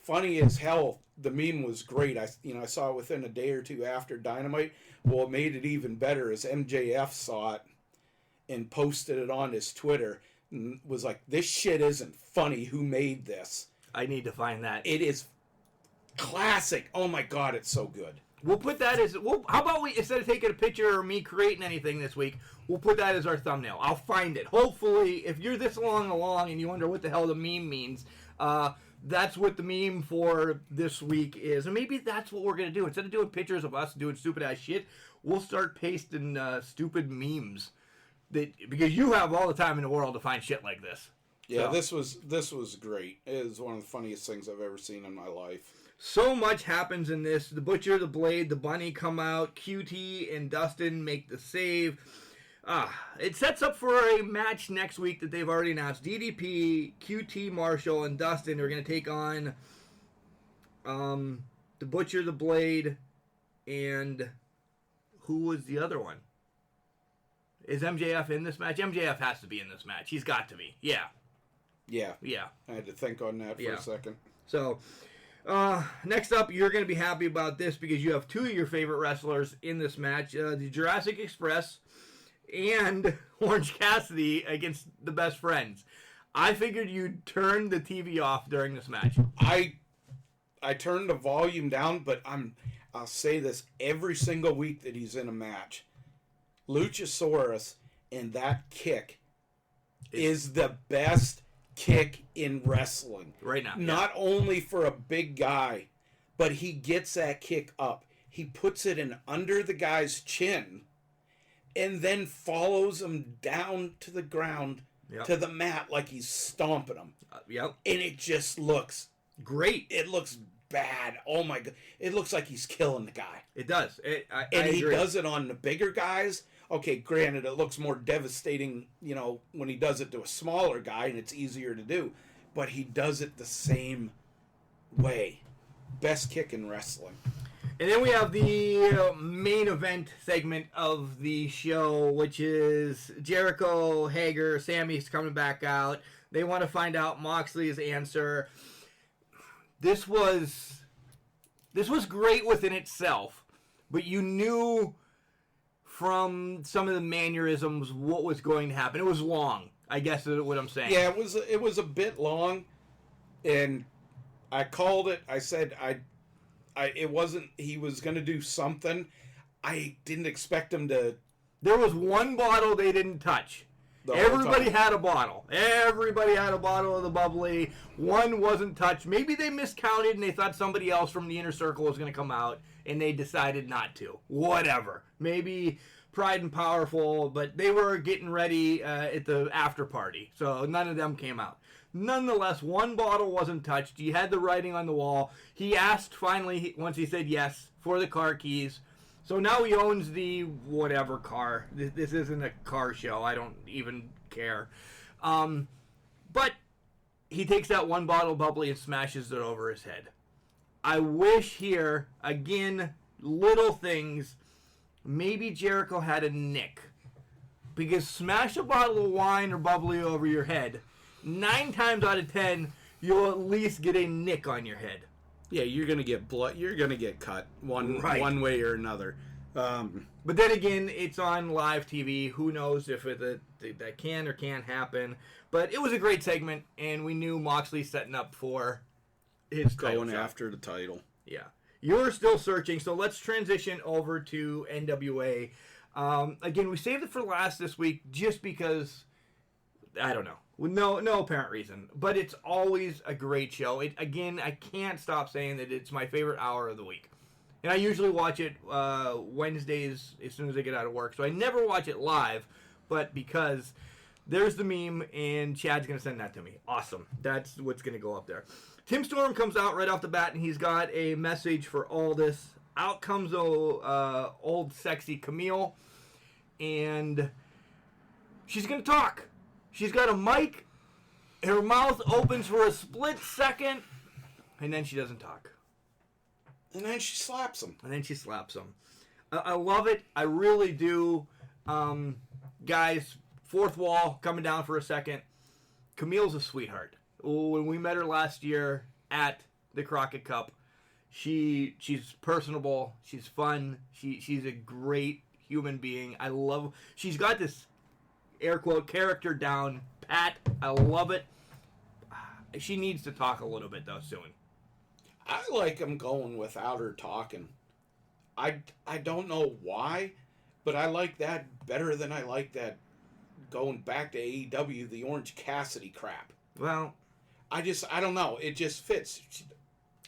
Funny as hell. The meme was great. I saw it within a day or two after Dynamite. Well, it made it even better as MJF saw it and posted it on his Twitter and was like, "This shit isn't funny. Who made this?" I need to find that. It is classic. Oh my God, it's so good. We'll put that as... how about we, instead of taking a picture or me creating anything this week, we'll put that as our thumbnail. I'll find it. Hopefully, if you're this along and you wonder what the hell the meme means, that's what the meme for this week is. And maybe that's what we're going to do. Instead of doing pictures of us doing stupid-ass shit, we'll start pasting stupid memes. Because you have all the time in the world to find shit like this. Yeah, so. This was great. It is one of the funniest things I've ever seen in my life. So much happens in this. The Butcher, the Blade, the Bunny come out. QT and Dustin make the save. It sets up for a match next week that they've already announced. DDP, QT Marshall, and Dustin are going to take on the Butcher, the Blade, And who was the other one? Is MJF in this match? MJF has to be in this match. He's got to be. Yeah. Yeah. Yeah. I had to think on that for a second. So, next up, you're going to be happy about this because you have two of your favorite wrestlers in this match. The Jurassic Express and Orange Cassidy against the Best Friends. I figured you'd turn the TV off during this match. I turned the volume down, but I'll say this every single week that he's in a match. Luchasaurus and that kick is the best kick in wrestling. Right now. Not only for a big guy, but he gets that kick up. He puts it in under the guy's chin and then follows him down to the ground, to the mat like he's stomping him. Yep. And it just looks great. It looks bad. Oh my God. It looks like he's killing the guy. It does. And he does it on the bigger guys. Okay, granted, it looks more devastating, when he does it to a smaller guy and it's easier to do. But he does it the same way. Best kick in wrestling. And then we have the main event segment of the show, which is Jericho, Hager, Sammy's coming back out. They want to find out Moxley's answer. This was great within itself, but you knew from some of the mannerisms what was going to happen. It was long, I guess is what I'm saying. Yeah, it was a bit long, and I called it. I said it wasn't. He was going to do something. I didn't expect him to. There was one bottle they didn't touch. Everybody had a bottle. Everybody had a bottle of the bubbly. One wasn't touched. Maybe they miscounted and they thought somebody else from the inner circle was going to come out and they decided not to. Whatever. Maybe Pride and Powerful, but they were getting ready at the after party, so none of them came out. Nonetheless, one bottle wasn't touched. You had the writing on the wall. He asked finally, once he said yes, for the car keys. So now he owns the whatever car. This isn't a car show. I don't even care. But he takes that one bottle of bubbly and smashes it over his head. I wish here, again, little things, maybe Jericho had a nick. Because smash a bottle of wine or bubbly over your head, 9 times out of 10, you'll at least get a nick on your head. Yeah, you're gonna get blood. You're gonna get cut one way or another. But then again, it's on live TV. Who knows if that can or can't happen? But it was a great segment, and we knew Moxley setting up for his going after the title. Yeah, you're still searching. So let's transition over to NWA. Again, we saved it for last this week just because I don't know. With no apparent reason. But it's always a great show. Again, I can't stop saying that it's my favorite hour of the week. And I usually watch it Wednesdays as soon as I get out of work. So I never watch it live, but because there's the meme and Chad's going to send that to me. Awesome. That's what's going to go up there. Tim Storm comes out right off the bat and he's got a message for all this. Out comes old sexy Camille and she's going to talk. She's got a mic, her mouth opens for a split second, and then she doesn't talk. And then she slaps him. I love it. I really do. Guys, fourth wall, coming down for a second. Camille's a sweetheart. When we met her last year at the Crockett Cup, she's personable, she's fun, she's a great human being. She's got this air quote character down pat. I love it. She needs to talk a little bit though soon. I like him going without her talking. I don't know why, but I like that better than I like that going back to AEW, the Orange Cassidy crap. Well, I don't know. It just fits.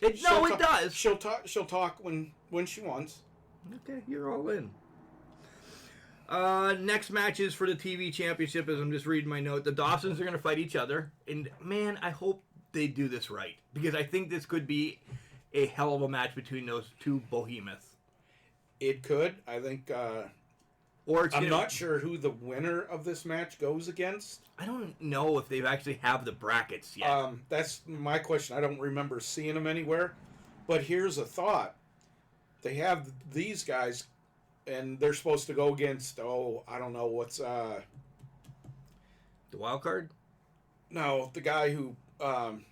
It does. She'll talk when she wants. Okay, you're all in. Next matches for the TV championship, as I'm just reading my note, the Dawsons are going to fight each other. And, man, I hope they do this right. Because I think this could be a hell of a match between those two behemoths. It could. I think... I'm not sure who the winner of this match goes against. I don't know if they actually have the brackets yet. That's my question. I don't remember seeing them anywhere. But here's a thought. they have these guys, and they're supposed to go against, I don't know, what's... The wild card? No, the guy who... I'm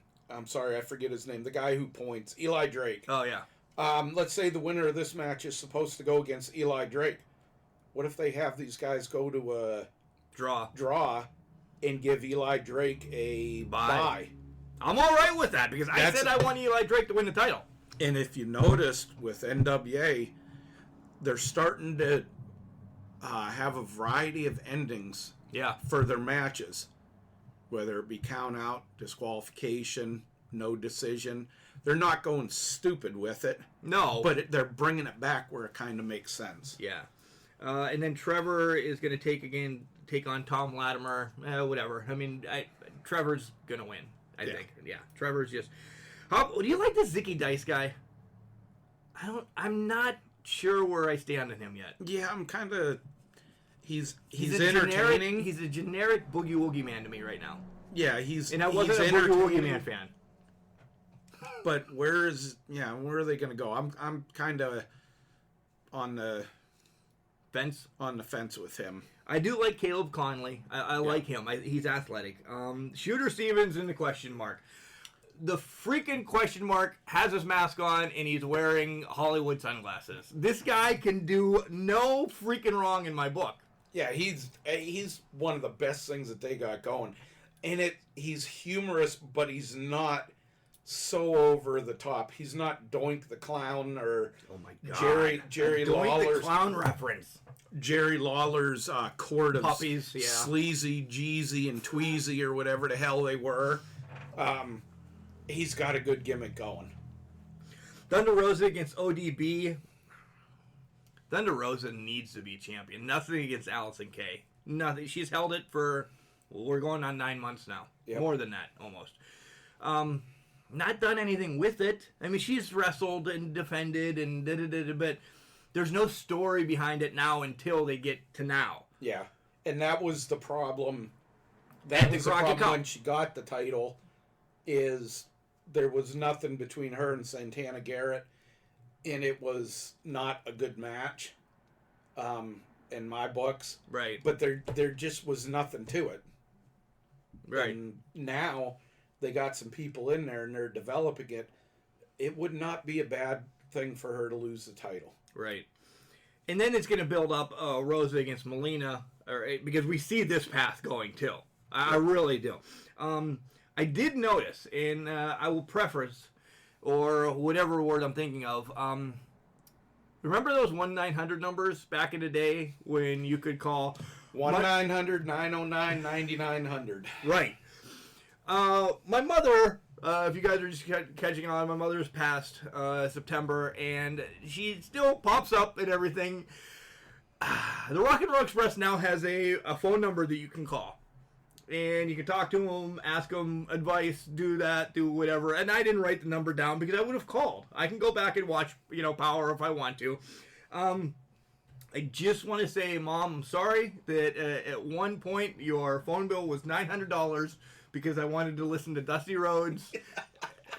sorry, I forget his name. The guy who points. Eli Drake. Oh, yeah. Let's say the winner of this match is supposed to go against Eli Drake. What if they have these guys go to a draw and give Eli Drake a bye? I'm all right with that because I said I want Eli Drake to win the title. And if you noticed with NWA, they're starting to have a variety of endings for their matches, whether it be count out, disqualification, no decision. They're not going stupid with it. No. But they're bringing it back where it kind of makes sense. Yeah. And then Trevor is going to take on Tom Latimer. Whatever. I mean, Trevor's going to win, I think. Yeah. Trevor's just... do you like the Zicky Dice guy? I'm not sure where I stand on him yet. Yeah, I'm kind of... He's entertaining. He's a generic Boogie Woogie Man to me right now. Yeah, he's... And I wasn't a Boogie Woogie Man fan. But where are they going to go? I'm kind of on the fence with him. I do like Caleb Conley. I like him. He's athletic. Shooter Stevens in the question mark. The freaking question mark has his mask on and he's wearing Hollywood sunglasses. This guy can do no freaking wrong in my book. Yeah, he's one of the best things that they got going. And he's humorous, but he's not so over the top. He's not Doink the Clown or Jerry Doink Lawler's the Clown reference. Jerry Lawler's court of puppies, Sleazy, Jeezy, and Tweezy or whatever the hell they were. He's got a good gimmick going. Thunder Rosa against ODB. Thunder Rosa needs to be champion. Nothing against Allison Kay. Nothing. She's held it for, we're going on 9 months now. Yep. More than that, almost. Not done anything with it. I mean, she's wrestled and defended and but there's no story behind it now until they get to now. Yeah. And that was the problem. That was the problem when she got the title, is there was nothing between her and Santana Garrett, and it was not a good match in my books. Right. But there just was nothing to it. Right. And now they got some people in there and they're developing it. It would not be a bad thing for her to lose the title. Right. And then it's going to build up Rosa against Melina, because we see this path going too. I really do. I did notice, and I will preface, or whatever word I'm thinking of, remember those 1-900 numbers back in the day when you could call 1-900-909-9900? Right. My mother, if you guys are just catching on, my mother's passed September, and she still pops up and everything. The Rock and Roll Express now has a phone number that you can call. And you can talk to them, ask them advice, do that, do whatever. And I didn't write the number down because I would have called. I can go back and watch, Power if I want to. I just want to say, Mom, I'm sorry that at one point your phone bill was $900 because I wanted to listen to Dusty Rhodes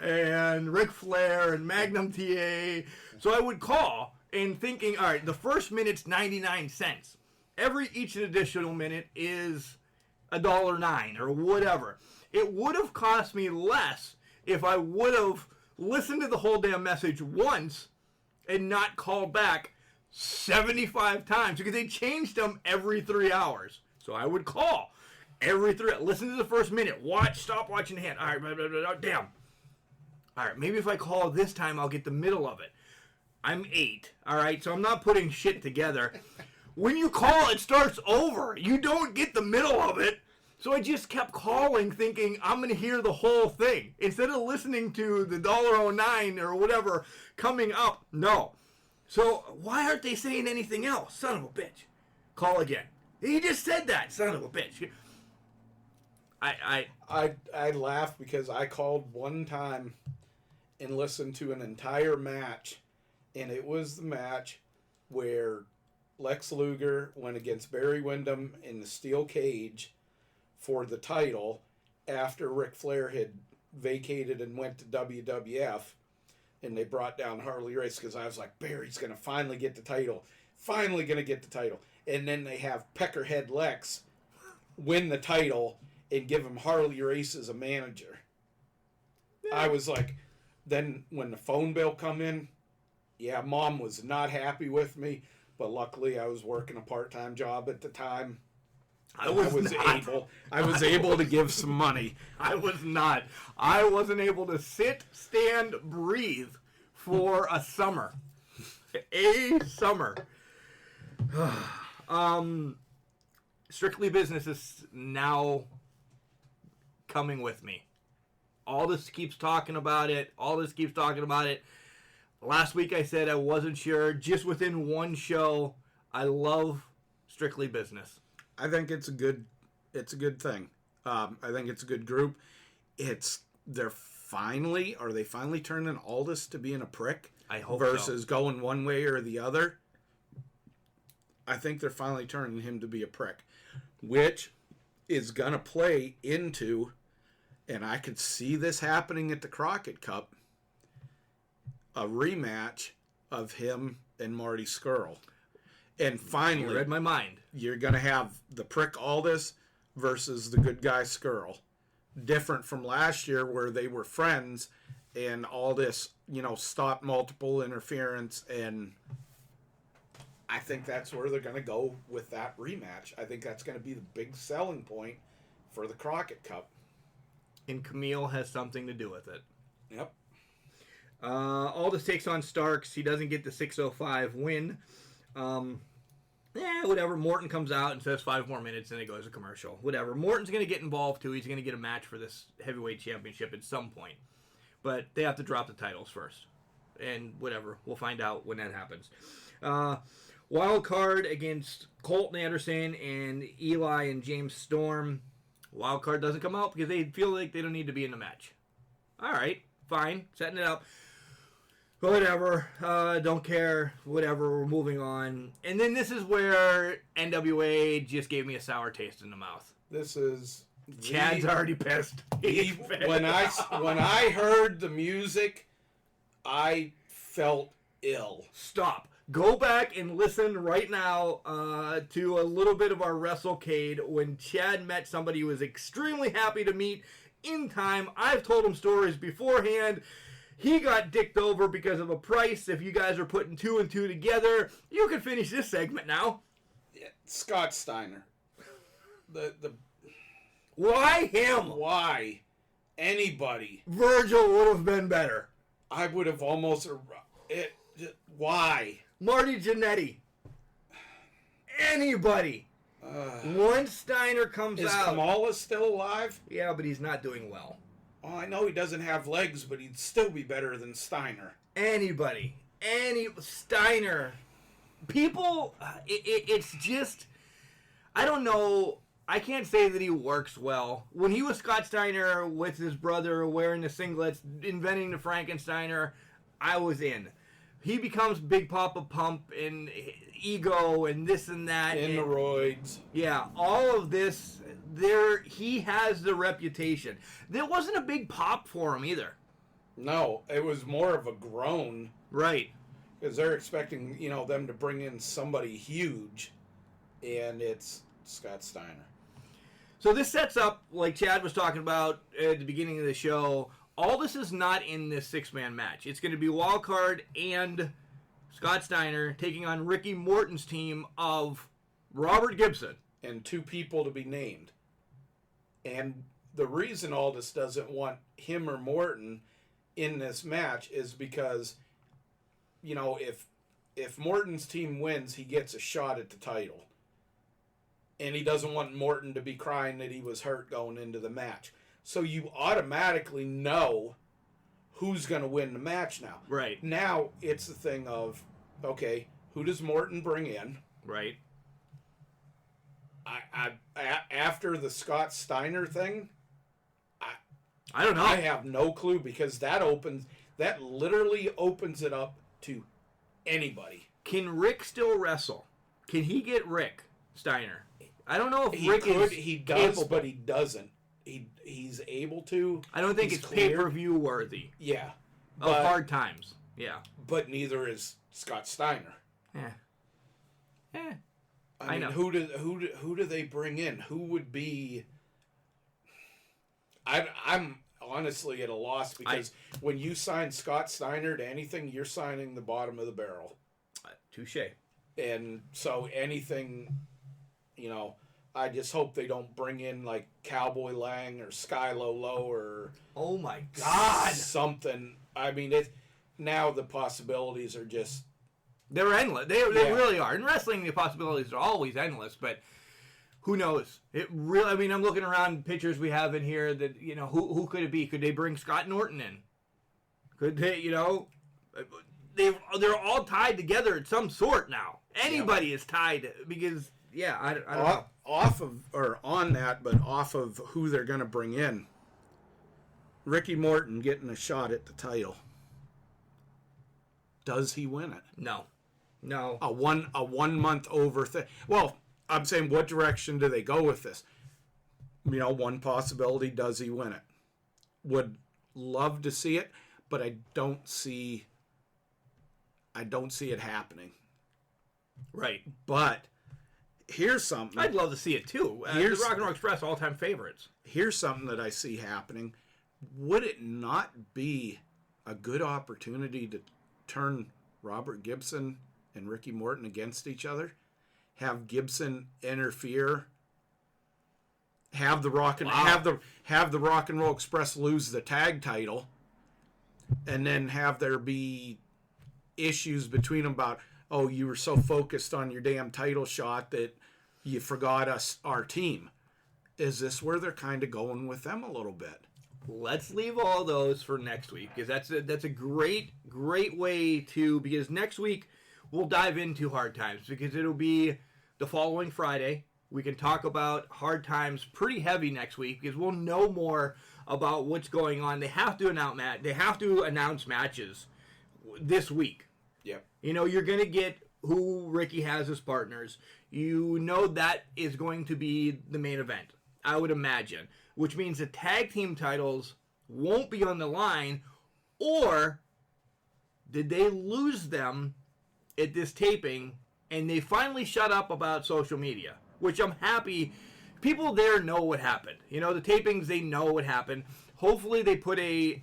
and Ric Flair and Magnum TA. So I would call and thinking, all right, the first minute's 99 cents. Each additional minute is $1.09 or whatever. It would have cost me less if I would have listened to the whole damn message once and not called back 75 times, because they changed them every 3 hours. So I would call every 3, listen to the first minute, stop watching the hand. All right, blah, blah, blah, damn. All right, maybe if I call this time, I'll get the middle of it. I'm 8, all right, so I'm not putting shit together. When you call, it starts over. You don't get the middle of it. So I just kept calling thinking I'm going to hear the whole thing. Instead of listening to the $1.09 or whatever coming up. No. So why aren't they saying anything else? Son of a bitch. Call again. He just said that. Son of a bitch. I laughed because I called one time and listened to an entire match. And it was the match where Lex Luger went against Barry Windham in the steel cage for the title after Ric Flair had vacated and went to WWF. and they brought down Harley Race because I was like, Barry's going to finally get the title. Finally going to get the title. And then they have Peckerhead Lex win the title and give him Harley Race as a manager. Yeah. I was like, then when the phone bill come in, yeah, Mom was not happy with me, but luckily I was working a part-time job at the time. I was able to give some money. I was not. I wasn't able to sit, stand, breathe for a summer. A summer. Strictly Business is now coming with me. Aldis keeps talking about it. Last week I said I wasn't sure. Just within one show, I love Strictly Business. I think it's a good thing. I think it's a good group. Are they finally turning Aldis to being a prick? I hope versus going one way or the other. I think they're finally turning him to be a prick, which is gonna play into, and I could see this happening at the Crockett Cup, a rematch of him and Marty Scurll. And finally, you read my mind. You're going to have the prick Aldis versus the good guy Scurll. Different from last year where they were friends and Aldis, stopped multiple interference. And I think that's where they're going to go with that rematch. I think that's going to be the big selling point for the Crockett Cup. And Camille has something to do with it. Yep. Aldis takes on Starks. He doesn't get the 6:05 win. Whatever. Morton comes out and says 5 more minutes, and it goes to commercial. Whatever. Morton's going to get involved, too. He's going to get a match for this heavyweight championship at some point. But they have to drop the titles first. And whatever. We'll find out when that happens. Wild card against Colton Anderson and Eli and James Storm. Wild card doesn't come out because they feel like they don't need to be in the match. All right. Fine. Setting it up. Whatever. Don't care. Whatever. We're moving on. And then this is where NWA just gave me a sour taste in the mouth. This is... Chad's already pissed. When I heard the music, I felt ill. Stop. Go back and listen right now to a little bit of our WrestleCade when Chad met somebody he was extremely happy to meet in time. I've told him stories beforehand. He got dicked over because of a price. If you guys are putting 2 and 2 together, you can finish this segment now. Yeah, Scott Steiner. Why him? Why? Anybody. Virgil would have been better. I would have almost... Why? Marty Jannetty. Anybody. Once Steiner comes out... Is Kamala still alive? Yeah, but he's not doing well. Oh, I know he doesn't have legs, but he'd still be better than Steiner. Anybody. Steiner. People, it's just... I don't know... I can't say that he works well. When he was Scott Steiner with his brother wearing the singlets, inventing the Frankensteiner, I was in. He becomes Big Papa Pump and ego and this and that. And the roids. Yeah, all of this, he has the reputation. There wasn't a big pop for him either. No, it was more of a groan. Right. Because they're expecting, them to bring in somebody huge. And it's Scott Steiner. So this sets up, like Chad was talking about at the beginning of the show, Aldis is not in this 6-man match. It's going to be Wildcard and Scott Steiner taking on Ricky Morton's team of Robert Gibson. And 2 people to be named. And the reason Aldis doesn't want him or Morton in this match is because, if Morton's team wins, he gets a shot at the title. And he doesn't want Morton to be crying that he was hurt going into the match. So you automatically know who's going to win the match now. Right. Now it's the thing of, okay, who does Morton bring in? Right. After the Scott Steiner thing, I don't know. I have no clue because that literally opens it up to anybody. Can Rick still wrestle? Can he get Rick Steiner? I don't know if Rick is he does, capable. but he doesn't. He's able to. I don't think it's pay-per-view worthy. Yeah. of Hard Times. Yeah. But neither is Scott Steiner. Yeah. I mean, know. who do they bring in? Who would be? I'm honestly at a loss because when you sign Scott Steiner to anything, you're signing the bottom of the barrel. Touche. And so anything, I just hope they don't bring in like Cowboy Lang or Sky Lolo or oh my God, something. I mean, now the possibilities are just. They're endless. They really are. In wrestling, the possibilities are always endless, but who knows? It really. I mean, I'm looking around pictures we have in here that who could it be? Could they bring Scott Norton in? Could they? They're all tied together at some sort now. Anybody is tied because I don't know. Off of who they're going to bring in. Ricky Morton getting a shot at the title. Does he win it? No. A 1 month over thing. Well, I'm saying, what direction do they go with this? One possibility: does he win it? Would love to see it, but I don't see it happening. Right. But here's something. I'd love to see it too. The Rock and Roll Express all-time favorites. Here's something that I see happening. Would it not be a good opportunity to turn Robert Gibson and Ricky Morton against each other? Have Gibson interfere? Have the Rock and Roll Express lose the tag title, and then have there be issues between them about, oh, you were so focused on your damn title shot that you forgot our team. Is this where they're kind of going with them a little bit? Let's leave all those for next week, because that's a great way to, because next week we'll dive into Hard Times, because it'll be the following Friday. We can talk about Hard Times pretty heavy next week, because we'll know more about what's going on. They have to announce matches this week. Yep. You're going to get who Ricky has as partners. That is going to be the main event, I would imagine, which means the tag team titles won't be on the line, or did they lose them at this taping and they finally shut up about social media, which I'm happy. People there know what happened. The tapings, they know what happened. Hopefully they put I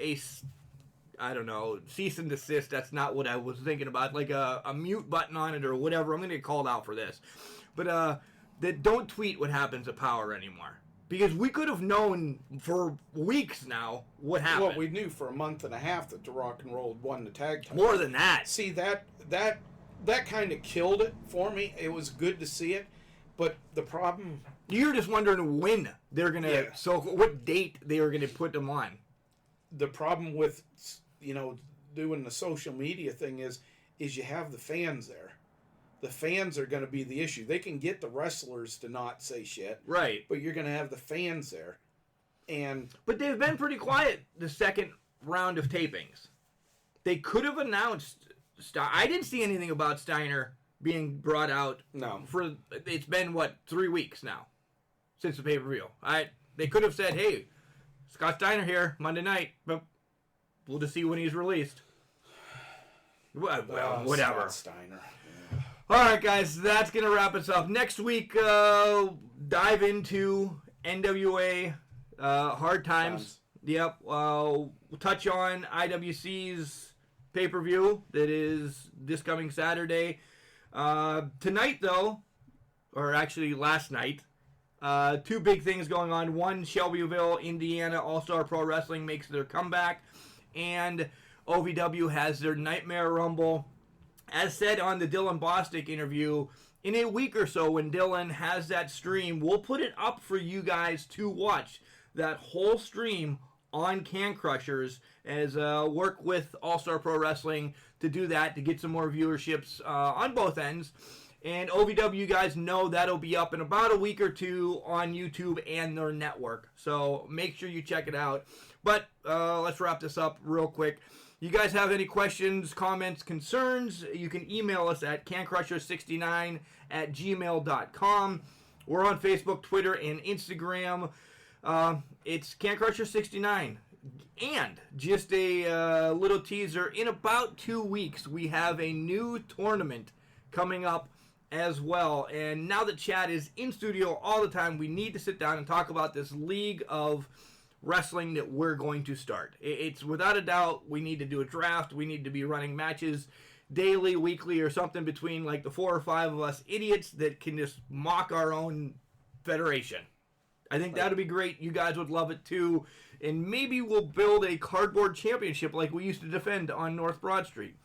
don't know, cease and desist. That's not what I was thinking about. Like a mute button on it or whatever. I'm going to get called out for this. But that don't tweet what happens at Power anymore. Because we could have known for weeks now what happened. Well, we knew for a month and a half that the Rock and Roll had won the tag title. More than that. See, that kind of killed it for me. It was good to see it. But the problem... You're just wondering when they're going to... Yeah. So what date they were going to put them on. The problem with, doing the social media thing is you have the fans there. The fans are going to be the issue. They can get the wrestlers to not say shit. Right. But you're going to have the fans there. But they've been pretty quiet the second round of tapings. They could have announced... I didn't see anything about Steiner being brought out. No. It's been, 3 weeks now since the pay-per-view. They could have said, hey, Scott Steiner here, Monday night, but we'll just see when he's released. Well, whatever. Scott Steiner. All right, guys, that's going to wrap us up. Next week, dive into NWA Hard Times. Yep. We'll touch on IWC's pay-per-view that is this coming Saturday. Tonight, though, or actually last night, two big things going on. One, Shelbyville, Indiana All-Star Pro Wrestling makes their comeback, and OVW has their Nightmare Rumble. As said on the Dylan Bostic interview, in a week or so when Dylan has that stream, we'll put it up for you guys to watch that whole stream on Can Crushers as work with All-Star Pro Wrestling to do that, to get some more viewerships on both ends. And OVW guys know that'll be up in about a week or two on YouTube and their network. So make sure you check it out. But let's wrap this up real quick. You guys have any questions, comments, concerns, you can email us at cancrusher69@gmail.com. We're on Facebook, Twitter, and Instagram. It's CanCrusher69. And just a little teaser, in about 2 weeks, we have a new tournament coming up as well. And now that Chad is in studio all the time, we need to sit down and talk about this league of wrestling that we're going to start. It's without a doubt, we need to do a draft. We need to be running matches daily, weekly, or something between like the 4 or 5 of us idiots that can just mock our own federation. I think that would be great. You guys would love it too. And maybe we'll build a cardboard championship like we used to defend on North Broad Street.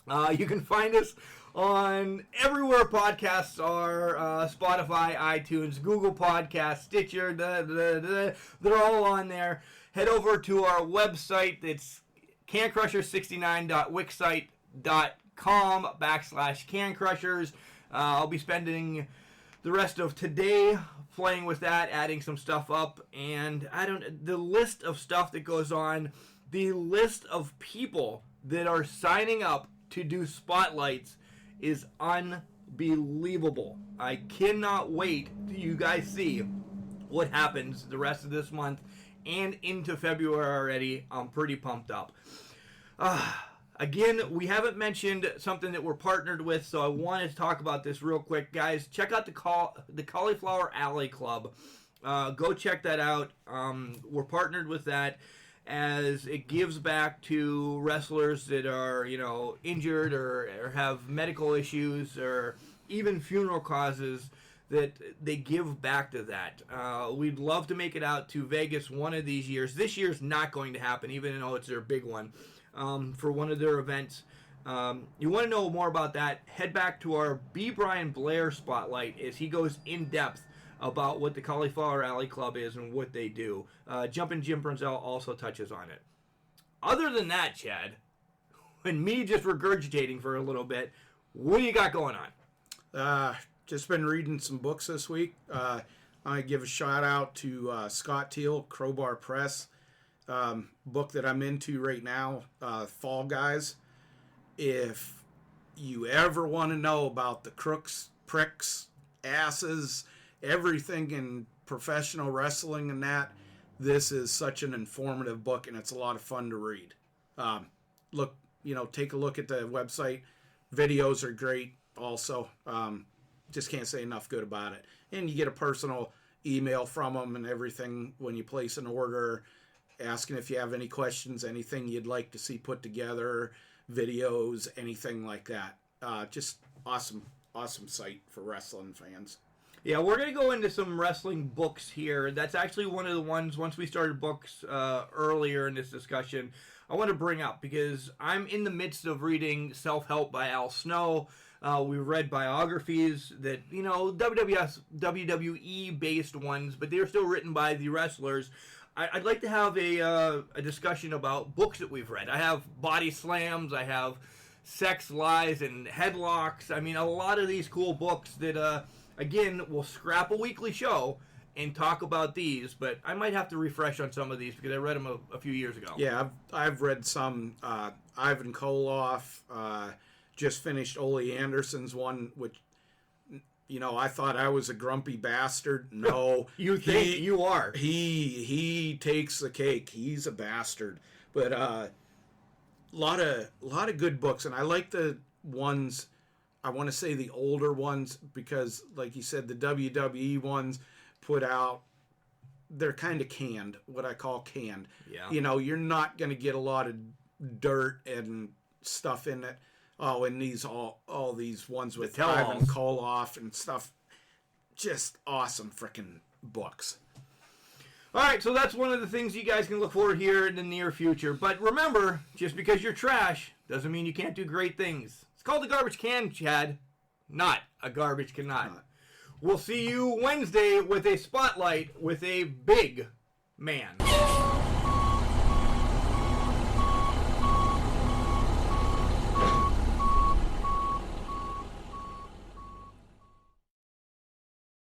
You can find us on everywhere podcasts are, Spotify, iTunes, Google Podcasts, Stitcher, they're all on there. Head over to our website. It's cancrusher69.wixsite.com/cancrushers. I'll be spending the rest of today playing with that, adding some stuff up, and the list of stuff that goes on, the list of people that are signing up to do spotlights is unbelievable. I cannot wait till you guys see what happens the rest of this month and into February already. I'm pretty pumped up. Again, we haven't mentioned something that we're partnered with, so I wanted to talk about this real quick. Guys, check out the Cauliflower Alley Club. Go check that out. We're partnered with that as it gives back to wrestlers that are, injured or have medical issues or even funeral causes, that they give back to that. We'd love to make it out to Vegas one of these years. This year's not going to happen, even though it's their big one. For one of their events. You want to know more about that, head back to our B. Brian Blair spotlight as he goes in depth about what the Cauliflower Alley Club is and what they do. Jumpin' Jim Brunzell also touches on it. Other than that, Chad, and me just regurgitating for a little bit, what do you got going on? Just been reading some books this week. I give a shout out to Scott Teal, Crowbar Press. Book that I'm into right now, Fall Guys. If you ever want to know about the crooks, pricks, asses, everything in professional wrestling and that, this is such an informative book, and it's a lot of fun to read. Take a look at the website. Videos are great also. Just can't say enough good about it. And you get a personal email from them and everything when you place an order, asking if you have any questions, anything you'd like to see put together, videos, anything like that. Just awesome site for wrestling fans. Yeah, we're going to go into some wrestling books here. That's actually one of the ones, once we started books earlier in this discussion, I want to bring up, because I'm in the midst of reading Self-Help by Al Snow. We read biographies that, WWE-based ones, but they're still written by the wrestlers. I'd like to have a discussion about books that we've read. I have Body Slams, I have Sex, Lies, and Headlocks. I mean, a lot of these cool books that, again, we'll scrap a weekly show and talk about these, but I might have to refresh on some of these because I read them a few years ago. Yeah, I've read some. Ivan Koloff, just finished Ole Anderson's one, which... I thought I was a grumpy bastard. No. You think you are. He takes the cake. He's a bastard. But a lot of good books, and I like the ones, I want to say the older ones, because like you said, the WWE ones put out, they're kind of canned, what I call canned. Yeah. You're not going to get a lot of dirt and stuff in it. Oh, and these all these ones with Ivan Koloff and stuff. Just awesome freaking books. All right, so that's one of the things you guys can look forward here in the near future. But remember, just because you're trash doesn't mean you can't do great things. It's called the Garbage Can, Chad. Not a garbage cannot. We'll see you Wednesday with a spotlight with a big man.